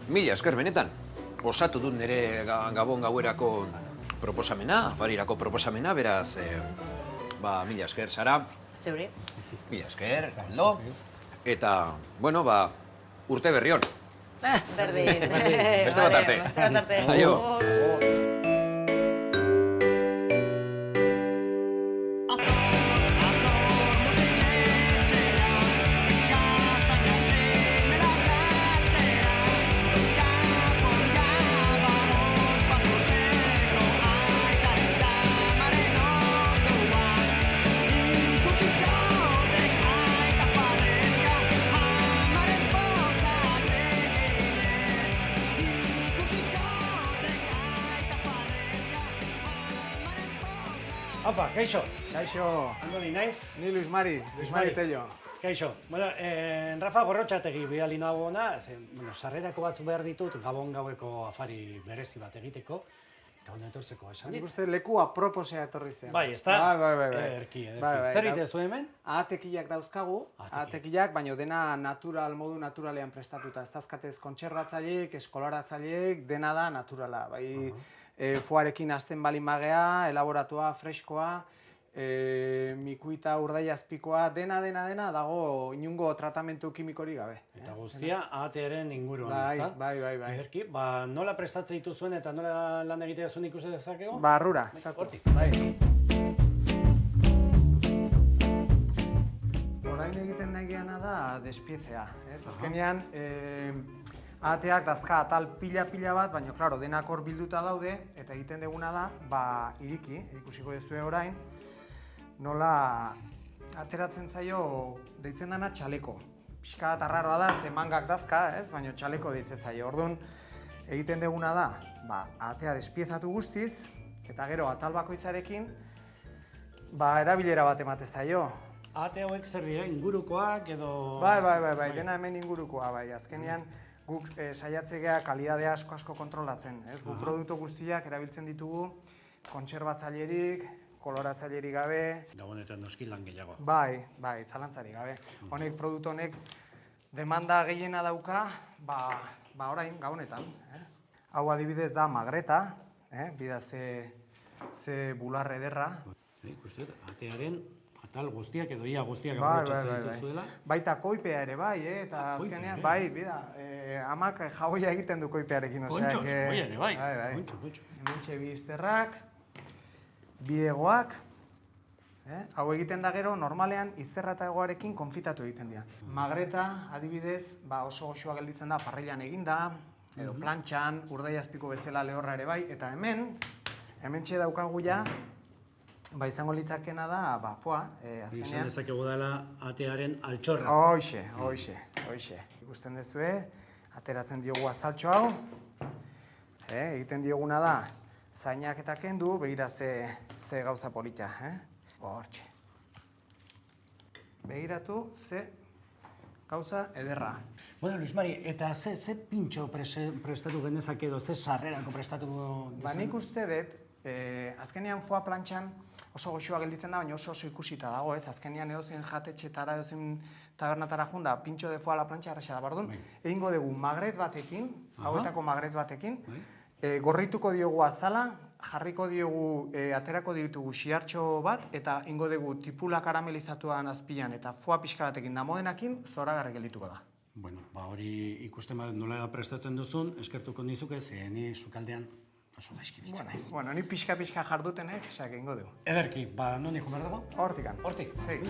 mila esker benetan. Osatu dut nire Gabon gauerako proposamena, afarirako proposamena, beraz, mila esker, Sara. Zeuri. Mila esker, Koldo. Eta, bueno, urte berri hon. Berdin. Beste bat arte. Beste bat arte. Aio. Apa, kaixo. Kaixo. Andoni naiz? Ni Luis Mari Tello. Kaixo. Bueno, Rafa Gorrotxategi bidali nago hona, sarrerako batzu behar ditut Gabon gaueko afari berezi bat egiteko. Eta hona etortzeko esan dit. Nik uste lekua proposea etorri zen. Bai, ezta? Bai. Ederki. Zer egitezu hemen? Ahatekilak dauzkagu, ahatekilak, baina dena modu naturalean prestatuta. Ez dazkatez kontserbatzaileek, eskolaratzaileek, dena da naturala. Bai, foarekin azten balin magea, elaboratua, freskoa, mikuita urdaiazpikoa, dena dago inungo tratamentu kimikori gabe. Eta guztia ahatearen inguruan, ezta? Bai. Ederki, nola prestatze dituzuen eta nola lan egitea zuen ikusi dezakegu? Barrura, hortik. Orain egiten nahiana da despiezea. Azkenean, ahateak dazka atal pila bat, baina, klaro, denak hor bilduta daude, eta egiten duguna da, iriki, ikusiko dezue orain, nola ateratzen zaio deitzen dana txaleko. Pixka bat arraroa da, ze mangak dazka, baina txaleko deitzen zaio. Orduan, egiten duguna da, ahatea despiezatu guztiz, eta gero atal bakoitzarekin, erabilera bat emate zaio. Ahate hauek zer dira, ingurukoak edo... Bai, dena hemen ingurukoa, bai. Azkenean, guk saiatzea kalidadea asko kontrolatzen. Guk produktu guztiak erabiltzen ditugu kontserbatzailerik, koloratzailerik gabe. Gabonetan noski lan gehiago. Bai, zalantzarik gabe. Honek, produktu honek, demanda gehiena dauka, orain, gabonetan. Hau adibidez da magreta, bida ze bular ederra. Ikuste, atearen atal guztiak edo ia guztiak aprobetxatzen dituzuela. Baita koipea ere bai, eta azkenean, bai, bida, amak jaboia egiten du koipearekin. Kontxo, jaboia ere bai. Hementxe bi izterrak, bi hegoak, hau egiten da gero, normalean izterra eta hegoarekin konfitatu egiten dira. Magreta, adibidez, oso goxoa gelditzen da parrilan eginda, edo plantxan, urdaiazpiko bezala lehorra ere bai, eta hementxe daukagu ja, izango litzakena da, foa, azkenean. Izan dezakegu dela atearen altxorra. Hoixe. Ikusten dezue, ateratzen diogu azaltxo hau. Egiten dioguna da, zainak eta kendu, begira ze gauza polita. Hortxe. Begiratu, ze gauza ederra. Bueno, Luis Mari, eta ze pintxo prestatu genezak edo, ze sarrerako prestatuko dizen? Nik uste dut, azkenean foa plantxan oso goxoa gelditzen da, baina oso ikusita dago, ez? Azkenean edozein jatetxetara, edozein tabernatara junda, pintxo de foa la plantxa arraxa da, bardun. Egingo dugu magret batekin, hauetako magret batekin, gorrituko diogu azala, jarriko diogu, aterako ditugu xiartxo bat, eta ingo dugu tipula karamelizatuan azpilan, eta foa pixka batekin damodenakin, zoragarri geldituko da. Bueno, hori ikusten bat nola prestatzen duzun, eskertuko nizuke, ni sukaldean oso gaizki bitzen naiz. Bueno, ni pixka jarduten naiz, esak egingo dugu. Ederki, nondik jo behar dago? Hortikan. Hortik? Segi.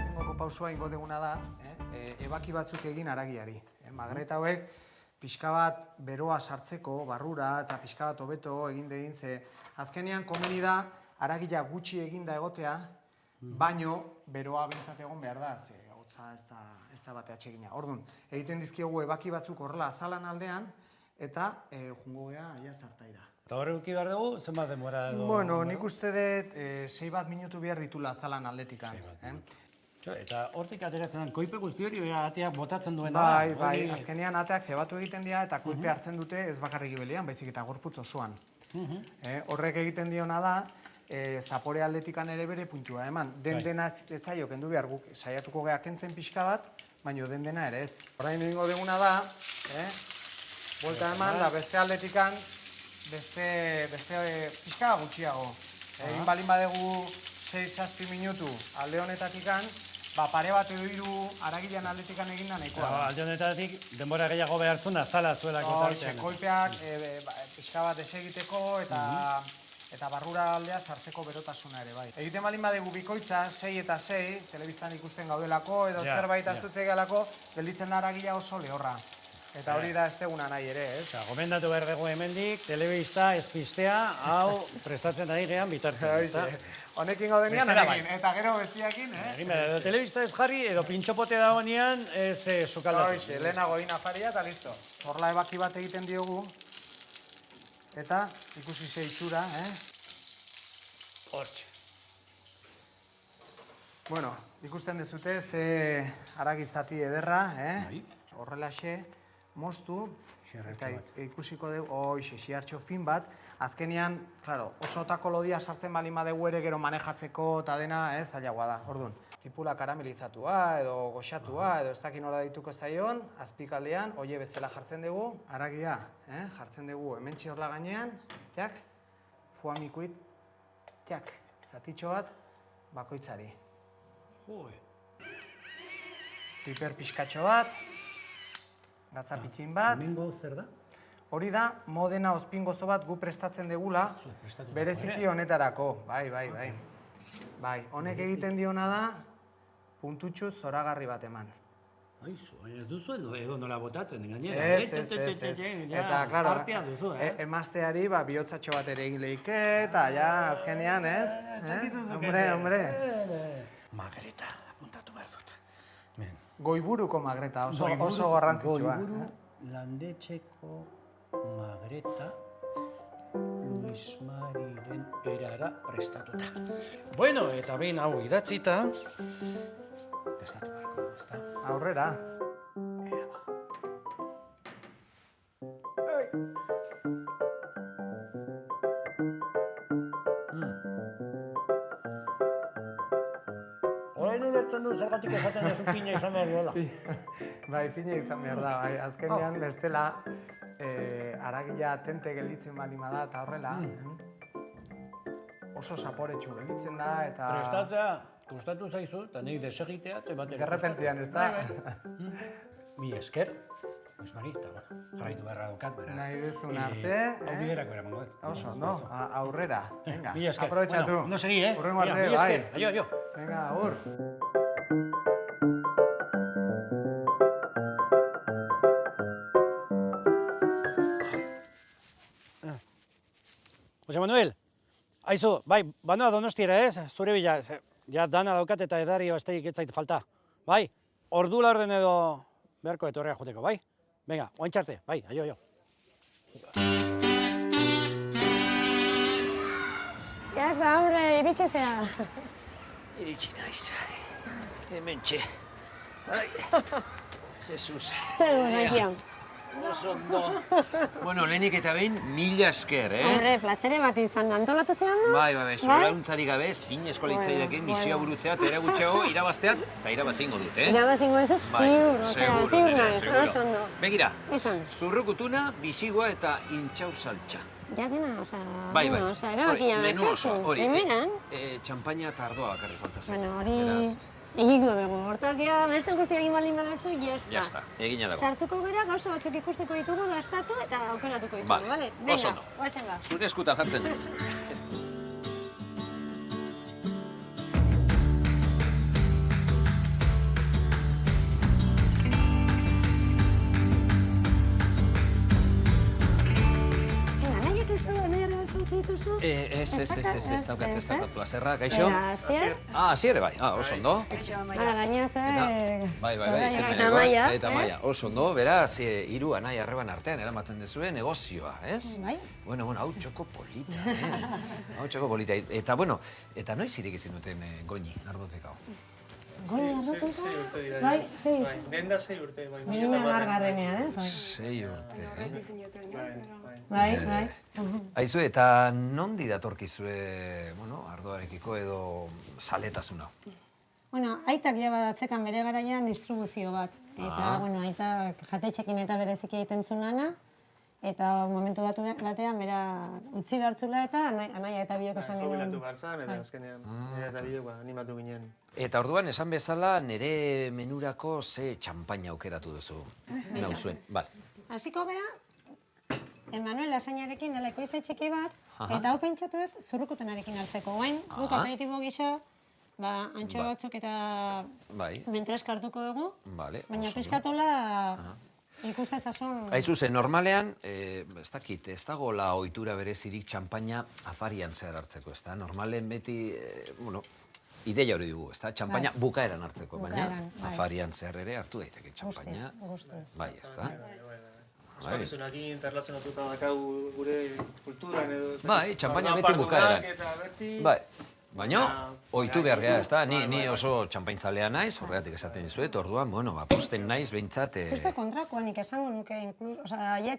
Engoko pausua ingo duguna da, ebaki batzuk egin haragiari. Magreta hauek, pixka bat beroa sartzeko, barrura, eta pixka bat hobeto egin ze azkenean komeni da, haragia gutxi eginda egotea, baino beroa bintzat egon behar da, ze hotza ez da bate atsegina. Orduan, egiten dizkiogu ebaki batzuk horrela azalan aldean, eta jungo gea jazartaira. Eta horre uki behar dugu, zenbat denbora edo? Bueno, nik uste dut 6 minutu behar ditula azalan aldetikan. Eta hortik ateratzen den, koipe guzti hori ateak botatzen duena da? Bai, azkenean ateak zebatu egiten dira eta koipe hartzen dute ez bakarrik gibelian, baizik eta gorputz osoan. Horrek egiten diona da, zapore aldetikan ere bere puntua eman. Den-dena ez zaio kendu behar guk saiatuko geha kentzen pixka bat, baina den-dena ere ez. Orain egingo duguna da, buelta eman, da beste aldetikan, beste pixka gutxiago. Egin balin badegu 6-7 minutu alde honetatikan, pare bat edo hiru haragilean aldetikan egin da nahikoa. Alde honetatik denbora gehiago behartzen da, zala zuelako tartean. Koipeak pixka bat desegiteko eta barrura aldea sartzeko berotasuna ere bai. Egiten balin badegu bikoitza, 6 eta 6, telebistan ikusten gaudelako edo zerbait astutze galako, gelditzen da haragila oso lehorra. Eta hori da ez deguna nahi ere, ez? Gomendatu behar dugu hemendik, telebista, ez pistea, hau prestatzen ari gehan bitartzen. Honekin gaudenean, eta gero bestiakin, edo telebista ez jarri, edo pintxopote dagoenean, ez sukaldatu. Hoxe, lehenago egin afaria eta listo. Horla ebaki bat egiten diogu, eta ikusi ze itxura, Hortxe. Bueno, ikusten dezute ze haragizati ederra, horrelaxe, moztu, eta ikusiko dugu, hoxe, xiartxo fin bat, azkenean, claro, oso otako lodia sartzen balin badegu ere gero manejatzeko eta dena, zailagoa da, orduan. Tipula karamelizatua edo goxatua edo ez dakin nola dituko zaion, azpikaldean, oie bezala jartzen dugu, haragia, jartzen dugu hementxe horla gainean, tiak, fuamikuit, tiak, zatitxo bat, bakoitzari. Piper pixkatxo bat, gatzapitxin bat. Hemengo zer da? Hori da, modena ozpingozo bat gu prestatzen degula, bereziki honetarako. Bai, honek egiten diona da, puntutxu zoragarri bat eman. Aizu, ez duzu edo nola botatzen, gainera. Ez. Eta, klaro, emazteari bihotzatxo bat ere egin lehike, eta ja, azkenean, Hombre. Magreta, apuntatu behar dut. Goiburuko magreta, oso garrantzitsua. Goiburu landetxeko magreta Luis Mariren erara prestatuta. Bueno, eta behin hau idatzita, testatu beharko, ezta? Aurrera. du zergatik esaten dezu fina izan behar duela. Bai, fina izan behar da, bai. Azkenean bestela haragila tente gelditzen bali bada eta horrela. Oso saporetsu gelditzen da eta... Prestatzea, kostatu zaizu, eta nahi desegitea, batera. Derrepentian, ez da? Mi esker, Luis Mari, eta jarraitu beharra daukat, beraz. Nahi duzun arte, Hau biderako eramango. Oso, no? Aurrera, venga, Mi esker. aprobetxatu. Ondo segi, Urrengo arte, bai. Mi esker, aio. Venga, agur. Jose Manuel, aizu, bai, banoa Donostiara ez, zure bila, ja dana daukat eta edario estegik ez zait falta. Bai, ordu laurden edo beharko etorrea joteko, bai? Venga, ointxarte, bai, aio. Ja ez da, hombre, iritsi zea. Iritsi naiz, hementxe. Ai, Jesus. Zer du, nahian. Oso ondo. Bueno, lehenik eta behin, mila esker, Hombre, plazere bat izan da, antolatu zean da? Bai, zure laguntzari gabe, zin eskolitzaideken misioa burutzea, eta ere gutxeago irabasteat, eta irabazingo dut, Irabazingo ez, ziur naiz, oso ondo. Begira, zurrukutuna, bisigua eta intxau saltxa. Ja dena, oza, Bai, erabakia kasu, primeran. Txampaina eta ardoa bakarri faltazen. Bueno, hori egingo dugu, hortaz ja, beste guztiak egin baldin badazu, Jazta, egina dago. Sartuko gara, gauza batzuk ikusiko ditugu, dastatu eta aukeratuko ditugu, bale? Oso ondo. Guazen ba. Zure eskuta jartzen ez. Ez daukat plazerra, gaixo? Asier bai, oso ondo. Gainaz, Bai, eta Maia. Eta Maia, oso ondo, beraz, hiru anai arreban artean eramaten dezue negozioa, ez? Bai. Bueno, hau txoko polita, hau txoko polita. Eta, bueno, eta noiz irik izin duten goini, ardotekao? Goini ardotekao? Bai, 6 urte. Denda 6 urte, bai. Nire margarrenean, 6 urte, Bai. Aizu, eta nondi datorkizue, ardoarekiko edo saletasuna? Bueno, aitak ja badatzekan bere garaian distribuzio bat. Eta, aitak jatetxekin eta bereziki egiten zunana. Eta momentu batean, bera utzi hartzula eta anaia eta biok esan genuen. Jubilatu barzan, eta azkenean, eta biok animatu ginen. Eta orduan, esan bezala, nire menurako ze txampaina aukeratu duzu. Nauzuen, bal. Hasiko bera, Emanuel lasainarekin dela ekoizle txiki bat, eta hau pentsatu dut zurrukutenarekin hartzeko. Guain, guk aperitibo gisa, antxo batzuk eta mentreska hartuko dugu, baina pixkatola ikustezazun... Aizu zen, normalean, ez dakit, ez dagoela ohitura berezirik txampaina afarian zehar hartzeko, ez da? Normalen beti, ideia hori dugu, ez da? Txampaina bukaeran hartzeko, baina afarian zehar ere hartu daiteke txampaina. Guztiz. Bai, ez da? Ospakizunakin interlazionatuta dakau gure kulturan edo... Bai, txampaina beti bukaeran. Bai, baina ohitu behar geha, ez da? Ni oso txampaintzalea naiz, horregatik esaten dizuet, orduan, posten naiz behintzat... Justo kontrakoanik esango nuke,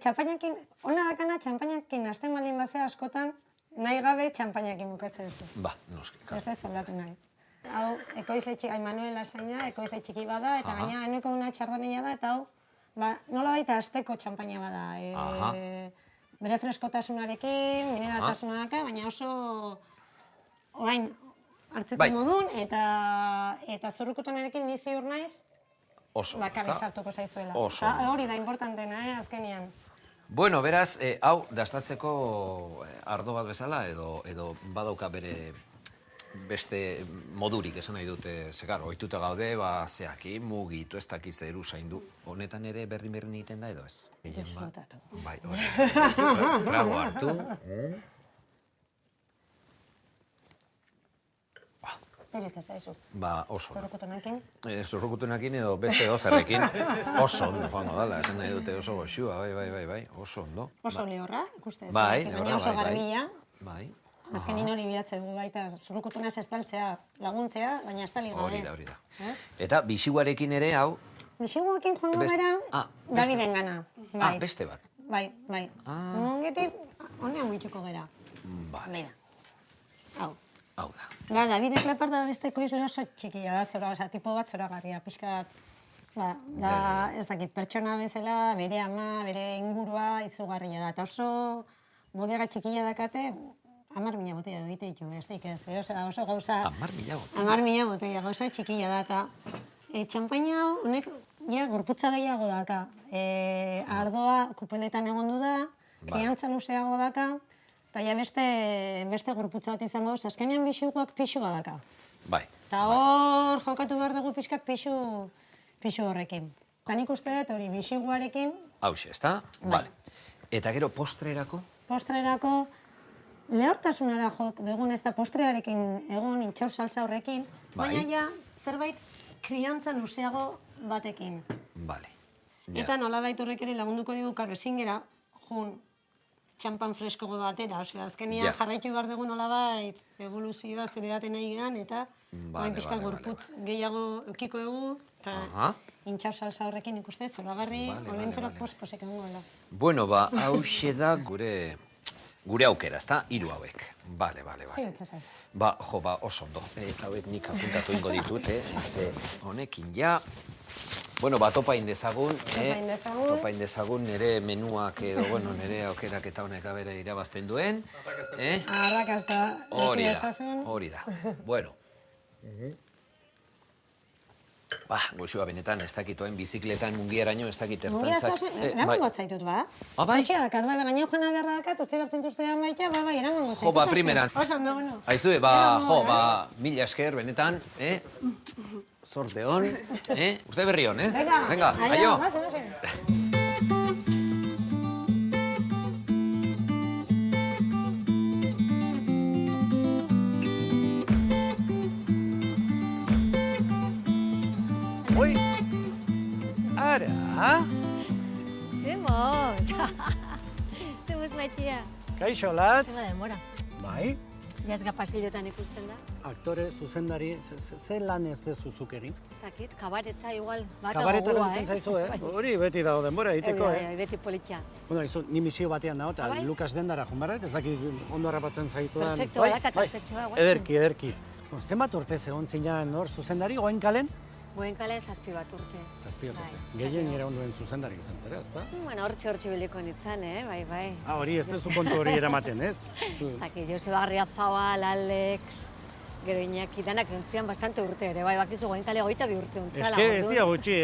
txampainakin, ona dakana txampainakin hasten baldin bazea askotan, nahi gabe txampainakin bukatzen zu. Ba, noski. Ez da soldatu nahi. Hau, ekoizle txiki, Manuel lasaina, ekoizle txiki bada, eta gaina gaineko una txardanea da, eta hau, nola baita azteko txampaina bada. Bere freskotasunarekin, mineraltasunaraka, baina oso orain hartzeko modun, eta zurrukutonarekin ni ziur naiz, bakarrik sartuko zaizuela. Hori da importantena, azkenean. Bueno, beraz, hau, dastatzeko ardo bat bezala, edo badauka bere beste modurik esan nahi dute, zekar, ohituta gaude, zeaki, mugitu, ez dakiz eru zaindu. Honetan ere berdin egiten da edo ez? Disfrutatu. Bai, hori. Trago hartu. Zeritza zaizu. Oso. Zurrukutonakin? Zurrukutonakin edo beste dozerrekin. Oso ondo, joango dala, esan nahi dute oso goxua, bai, oso ondo. Oso lehorra, ikustez. Bai, baina oso garbila. Bai. Azkenin hori bilatze dugu baita, zurrukutunaz estaltzea, laguntzea, baina estali gabe. Hori da. Eta bisiguarekin ere, hau? Bisiguarekin joango gara, Daviden gana. Beste bat? Bai. Mungetik, honean muituko gara. Bale. Hau. Hau da. David Eslepar da beste ekoizle oso txikia da, zora, tipo bat zoragarria, pixka bat. Ez dakit, pertsona bezala, bere ama, bere ingurua izugarria da. Eta oso bodega txikia dakate, 10.000 botella egite ditu, ez daik ez. Oso gauza... 10.000 botella? 10.000 botella, gauza txikia da. Eta txampaina hau, honek, gorputza gehiago daka. Ardoa kupeletan egondu da, kriantza luzeago daka, eta beste gorputza bat izango, azkenean bixuak pixua daka. Bai. Eta hor jokatu behar dugu pixkak pixu horrekin. Nik uste dut hori bixuarekin... Hauxe, ez da? Bale. Eta gero postrerako? Postrerako lehortasunara jok dugun ez da postrearekin egon intxaur salsa horrekin, baina ja zerbait kriantza luzeago batekin. Bale. Eta nolabait horrek ere lagunduko digu ezin gera jun txampan freskogo batera, azkenean jarraitu behar dugu nolabait evoluzioa zeredaten nahi gehan, eta pixka gorputz gehiago eukiko egu, eta intxaur salsa horrekin ikuste, zoragarri, olentzero posposek egongo dela. Bueno, hauxe da gure aukera, ezta? 3 hauek. Bale. Zaiutzaz. Oso ondo. Hauek nik apuntatu ingo ditut, honekin ja. Bueno, topa indezagun. Topa indezagun nire menuak edo, nire aukerak eta honek abera irabazten duen. Arrakazta. Hori da. Bueno. Goxua benetan, ez dakitoen bizikletan mungiaraino, ez dakit ertzantzak. Eraman gotzaitut, ba? Bai? Gaina joana beharra dakat, utzi bertzen duztean baita, eraman gotzaitut. Primeran. Oso, ondo. Aizue, mila esker, benetan, zorte hon, uste berri hon, Venga, aio. Oi, ara! Zemos natia. Kaixo, latz. Zema denbora. Bai. Jazga pasillotan ikusten da. Aktore, zuzendari, ze lan ez dezuzuk egin? Zakit, kabareta igual, bat kabareta lantzen zaizu, Hori beti dago denbora egiteko, Beti politia. Bueno, ni misio batean dago, eta Lukas Dendara joan ez dakit ondo harrapatzen zaituan. Perfecto, badakat txoa, guazen. Ederki. Zenbat urte egon zinean hor zuzendari, Goenkalen? Goenkalen 7 urte. 7 urte. Gehien iraunduen zuzendari izan, ezta? Bueno, hortxe biliko nintzen, bai. Hori, ez duzu kontu hori eramaten, ez? Ez dakit, Joseba Garriazabal, Alex, gero Iñaki, danak entzian bastante urte ere, bai, bakizu Goenkale 22 urte ontzala. Ez dira gutxi,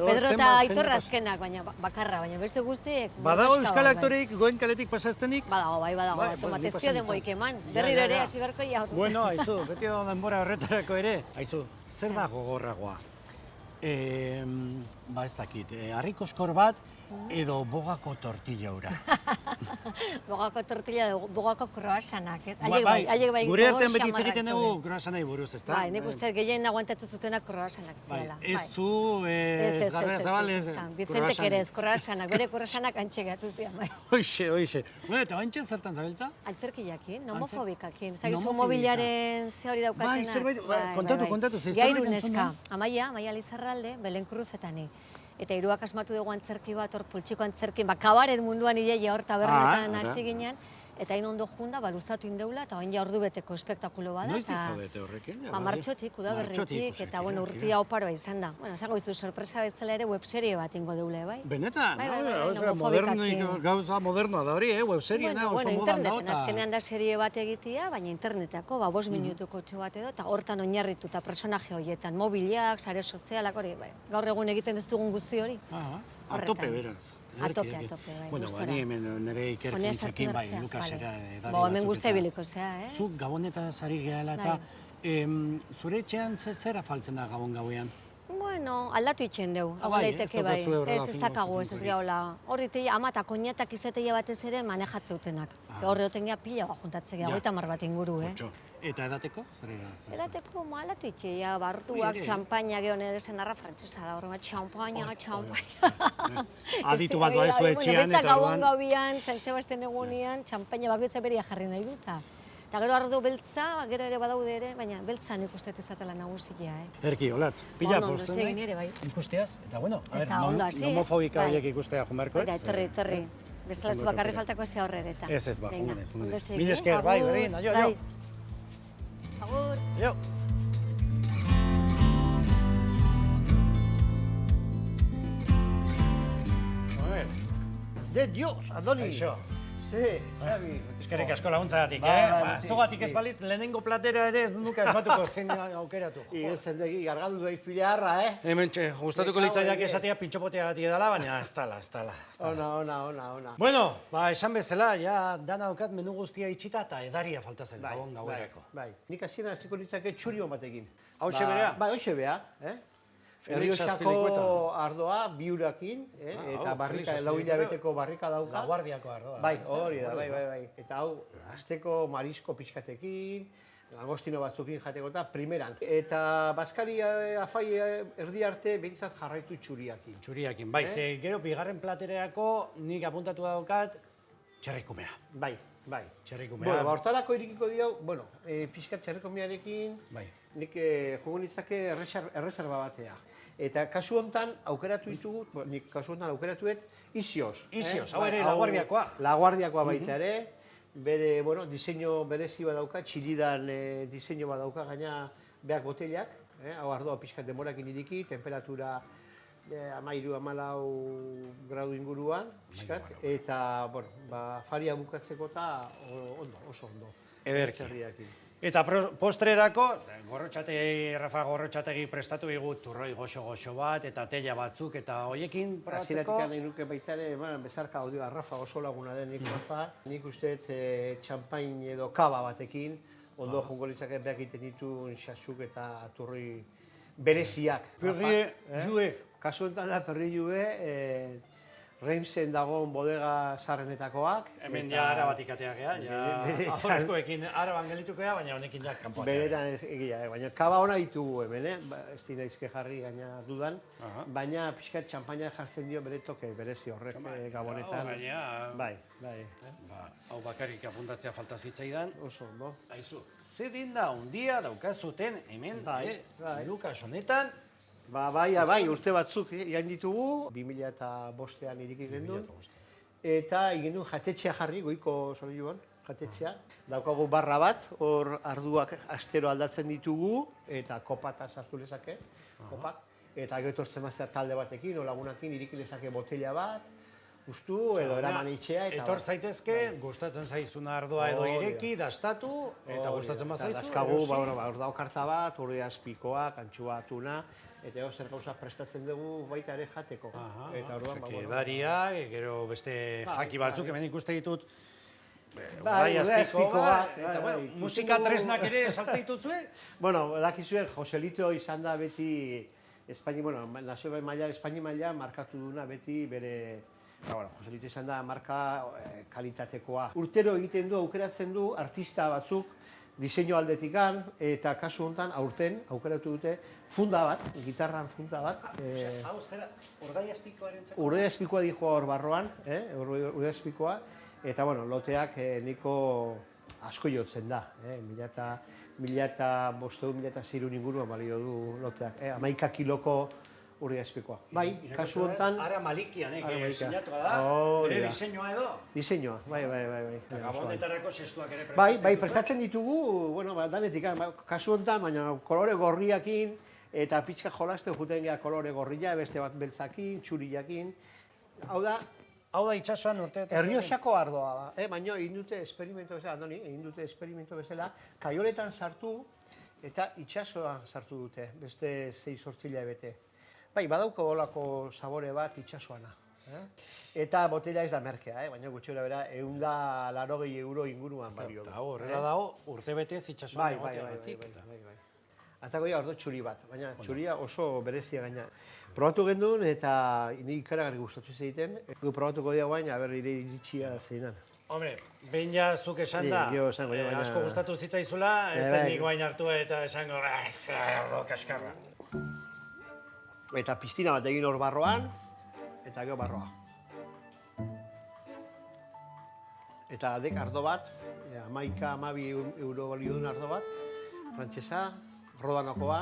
Pedro eta Aitor azkenak, bakarra, baina beste guztiek... Badago euskal aktoreik Goenkaletik pasaztenik? Badago, tomatezpio denboik eman, berriro ere, hasi beharko ja. Bueno, aizu, beti dago denbora horretarako ere. Aizu, zer da gogorragoa? Ez dakit, harrikoskor bat edo bogako tortilla hura. Bogako tortilla edo bogako croissanak, ez? Bai, gure artean beti hitz egiten dugu croissanai buruz, ez da? Bai, nik uste gehien aguantatzen zutenak croissanak zela. Ez zu, ez Garriazabal, ez Vicentek ere ez croissanak, bere croissanak antxe gehatu zian, bai. Hoxe. Bueno, eta bantxe zertan zabiltza? Antzerkiakin, nomofobikakin. Zagizu mobiliaren ze hori daukatena. Bai, zerbait, kontatu. Gairu neska, Amaia Lizarralde, Belen Cruzetani. Eta hiruak asmatu dugu antzerki bat, hor poltsiko antzerki, kabaret munduan ideia hor tabernetan hasi ginen, eta hain ondo junda, luzatu indeula, eta hain ja ordu beteko espektakulo bada. Noiz dizabete horrekin? Martxotik, udaberritik, eta urtia oparoa izan da. Esango izu, sorpresa bezala ere webserie bat ingo deule, bai? Benetan? Gauza modernoa da hori, webseriena oso modan da. Interneten, azkenean da serie bat egitea, baina internetako, 5 minutuko txo bat edo, eta hortan oinarritu eta personaje horietan, mobiliak, sare sozialak hori, gaur egun egiten ez dugun guzti hori. Atope, beraz. Atope, bai. Bueno, bani hemen nire ikerkuntzekin, bai, Lukasera edari batzuk. Hemen guztia biliko zea, Zuk gabonetaz ari gehala eta zure etxean zera faltzen da gabon gauean? Bueno, aldatu itxen dugu, daiteke bai. Ez dakagu, ez gehala. Horretik, ama eta koñatak izateia batez ere manejatzeutenak. Horre oten geha pila bat juntatzea, 30 bat inguru, Eta edateko? Edateko, aldatu itxea, bartuak, txampaina, geho nire zen arra frantzesa da, horre bat, txampaina. Aditu bat baezu etxean, eta gabon gauian, San Sebastian egunean, txampaina bakoitza beria jarri nahi duta. Eta gero ardo beltza, gero ere badaude ere, baina beltza nik uste ezatela nagusia, Erki, olatz, pila postu naiz, ikusteaz, eta bueno, nomofobika horiek ikustea jumarko, Eta etorri. Bestela zu bakarri faltako ezea horre eta. Ez, ba, jungunez. Mil esker, bai, berdin, aio. Agur. Jo. De Dios, Andoni. Kaixo. Ze, Xabi. Eskerrik asko laguntzagatik, Zugatik ez baliz, lehenengo platera ere ez nuka esmatuko zein aukeratu. Igeltzen degi, gargaldu duaik pilarra, Hemen gustatuko litzaidak esatea pintxopoteagatik edala, baina ez tala. Ona. Bueno, esan bezala, ja dana daukat menu guztia itxita eta edaria faltazen gabon gauerako. Bai, nik hasieran hasiko litzake txurion batekin. Hauxe berea? Bai, hauxe bea. Errioxako ardoa, biurakin, eta barrika, lau hilabeteko barrika dauka. Laguardiako ardoa. Bai, hori da, bai. Eta hau, azteko marisko pixkatekin, langostino batzukin jateko eta primeran. Eta Baskari afai erdi arte behintzat jarraitu txuriakin. Txuriakin, bai, ze gero bigarren platereako nik apuntatu daukat txerrikumea. Bai. Txerrikumea. Hortarako irikiko diau, pixkat txerrikumearekin, nik jogo nitzake erreserba batea. Eta kasu honetan aukeratu ditugu, nik kasu honetan aukeratuet Izioz. Izioz, hau ere Laguardiakoa. Laguardiakoa baita ere, bere, diseinu berezi badauka, txilidan diseinu badauka, gaina beak botelak, hau ardoa pixkat demorakin iriki, temperatura 13-14 gradu inguruan, pixkat, eta, faria bukatzeko eta oso ondo. Ederki. Eta postrerako, Rafa Gorrotxategi prestatu digu turroi goxo bat, eta teia batzuk, eta hoiekin probatzeko... Hasieratik nahi nuke baita ere, bezarka hau dira, Rafa oso laguna den nik Rafa. Nik usteet txampain edo kaba batekin, ondo jongo litzake beak egiten ditu xaxuk eta turroi bereziak. Perrie Jue. Kasu enten da Perrie Jue, Reimsen dagoen bodega zarrenetakoak. Hemen ja arabatik ateak, aurrekoekin araban gelituko baina honekin ja kanpoatea. Benetan egia, baina kaba hona ditugu hemen, ez dira izke jarri gaina dudan, baina pixkat txampaina jartzen dio bere toke berezi horrek gabonetan. Bai. Hau bakarrik apuntatzea falta zitzaidan. Oso, ondo. Aizu, ze dinda undia daukazuten hemen, Lukas honetan, Bai, urte batzuk jain ditugu, 2005an iriki gendun. Eta egin duen jatetxea jarri, goiko soliluan, jatetxea. Daukagu barra bat, hor arduak astero aldatzen ditugu, eta kopata sartu lezake, kopak. Eta gero etortzen maztea talde batekin, o lagunakin iriki lezake botella bat, ustu edo eraman itxea. Etor zaitezke, gustatzen zaizuna ardoa edo ireki, dastatu, eta gustatzen bazaizu. Dazkagu, ordao karta bat, urde azpikoa, kantxua atuna, eta zer gauza prestatzen dugu baita ere jateko. Eta orduan, edariak, gero beste jaki batzuk, hemen ikuste ditut, bai, azpikoa, eta musika tresnak ere saltze dituzue? Dakizue, Joselito izan da beti, nazio maila, Espainia maila markatu duna beti bere, Joselito izan da marka kalitatekoa. Urtero egiten du, aukeratzen du, artista batzuk, diseinu aldetikan, eta kasu honetan aurten aukeratu dute funda bat, gitarran funda bat. Hau, zera, urdai azpikoaren zeko? Urdai azpikoa dihoa hor barroan, urdai azpikoa, eta loteak niko asko jotzen da. 1500 inguruan balio du loteak, 11 kiloko urdai azpikoa. Bai, kasu honetan... Ara Malikian, sinatua da, ere diseinua edo? Diseinua, bai. Gabonetarako sestuak ere prestatzen Bai, prestatzen ditugu, danetik, kasu honetan, baina kolore gorriakin, eta pixka jolasten juten geha kolore gorria, beste bat beltzakin, txuriakin. Hau da itxasuan urteetan? Errioxako ardoa da, baina egin dute esperimento bezala, Andoni, egin dute esperimento bezala, kaioletan sartu eta itxasuan sartu dute, beste 6-8 hilabete. Bai, badauko olako sabore bat itxasuana. Eta botella ez da merkea, baina gutxera bera, €180 inguruan balio du. Eta horrela dago, urte betez itxasuan egoteagatik. Bai. Atako ja ordo txuri bat, baina txuria oso berezia gaina. Probatu gendun eta nik ikaragarri gustatu egiten. Probatuko dira guain, ire iritsia zeinan. Hombre, behin ja zuk esan da, asko gustatu zitzaizula, ez den nik guain hartu eta esango, ordo kaskarra. Eta piztina bat egin hor barroan, eta gero barroa. Eta dek ardo bat, 11-12 balio duen ardo bat, frantsesa, rodanokoa.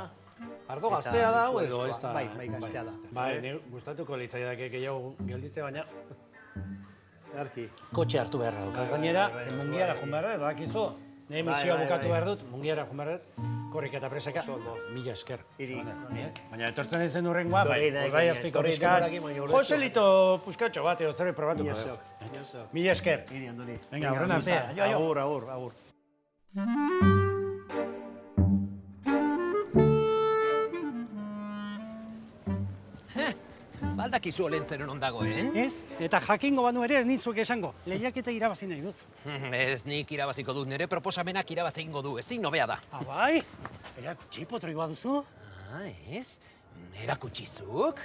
Ardo gaztea da, edo ez da? Bai, gaztea da. Bai, gustatuko litzaidak gehiago gelditze, baina... Erki. Kotxe hartu beharra dauka. Gainera, zen mungiara joan beharra, badakizu? Ne misioa bukatu behar dut, mungiara joan behar dut, korrik eta preseka, mila esker. Baina etortzen dizen urrengoa, ordai azpiko bizkat, Joselito puskatxo bat, edo zerbait probatuko. Mila esker. Venga, horren arte. Agur. Baldakizu olentzeren ondagoen? Ez, eta jakingo banu ere ez nintzuek esango. Lehiaketa irabazi nahi dut. Ez nik irabaziko dut, nire proposamenak irabazi egingo du, ezin nobea da. Bai? Erakutsi potroi baduzu? Ez? Erakutsizuk?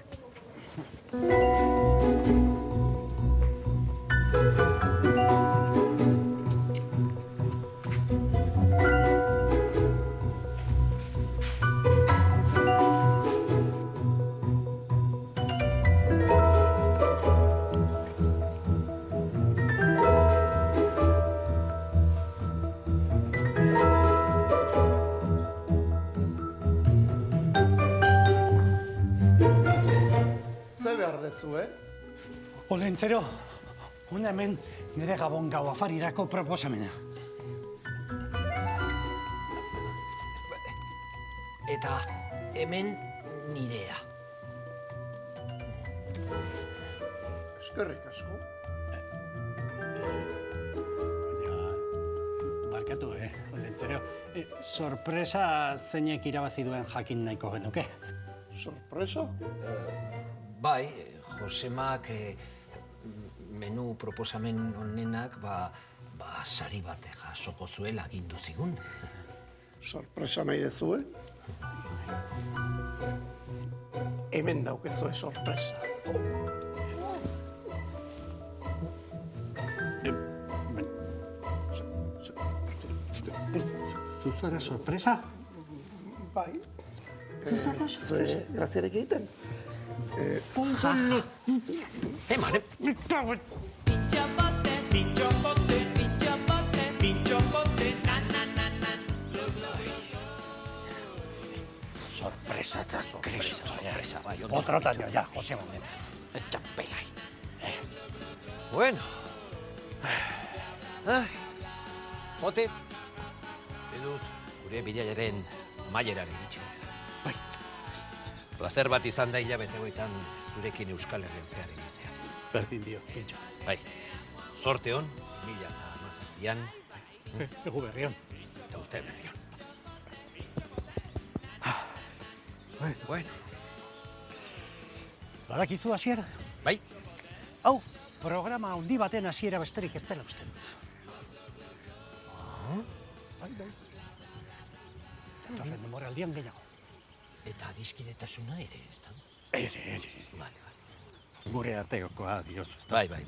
Olentzero, hona hemen nire gabon gau afarirako proposamena. Eta hemen nirea. Eskerrik asko. Barkatu, Olentzero. Sorpresa zeinek irabazi duen jakin nahiko genuke. Sorpresa? Bai, Josemak menu proposamen honenak sari bat jasoko zuela agindu zigun. Sorpresa nahi dezue? Hemen daukezue sorpresa. Zuzara sorpresa? Bai. Zuzara sorpresa? Graziarek egiten? Eman, Sorpresa eta Cristo. Otro taño ya, José Monedas. Txapelai. Bueno. Jote, uste dut gure bilailaren maileran iritsi. Bai. Plazer bat izan da hilabete goitan zurekin Euskal Herrian zehar egitzea. Berdin dio, pintxo. Bai. Sorte hon, 2017an. Egu berrion. Eta urte berrion. Bueno. Badakizu hasiera? Bai. Hau, programa handi baten hasiera besterik ez dela uste dut. Bai. Etorren demoraldian gehiago. Eta adiskidetasuna ere, ez da? Ere. Gure arteokoa diozu, ez da? Bai.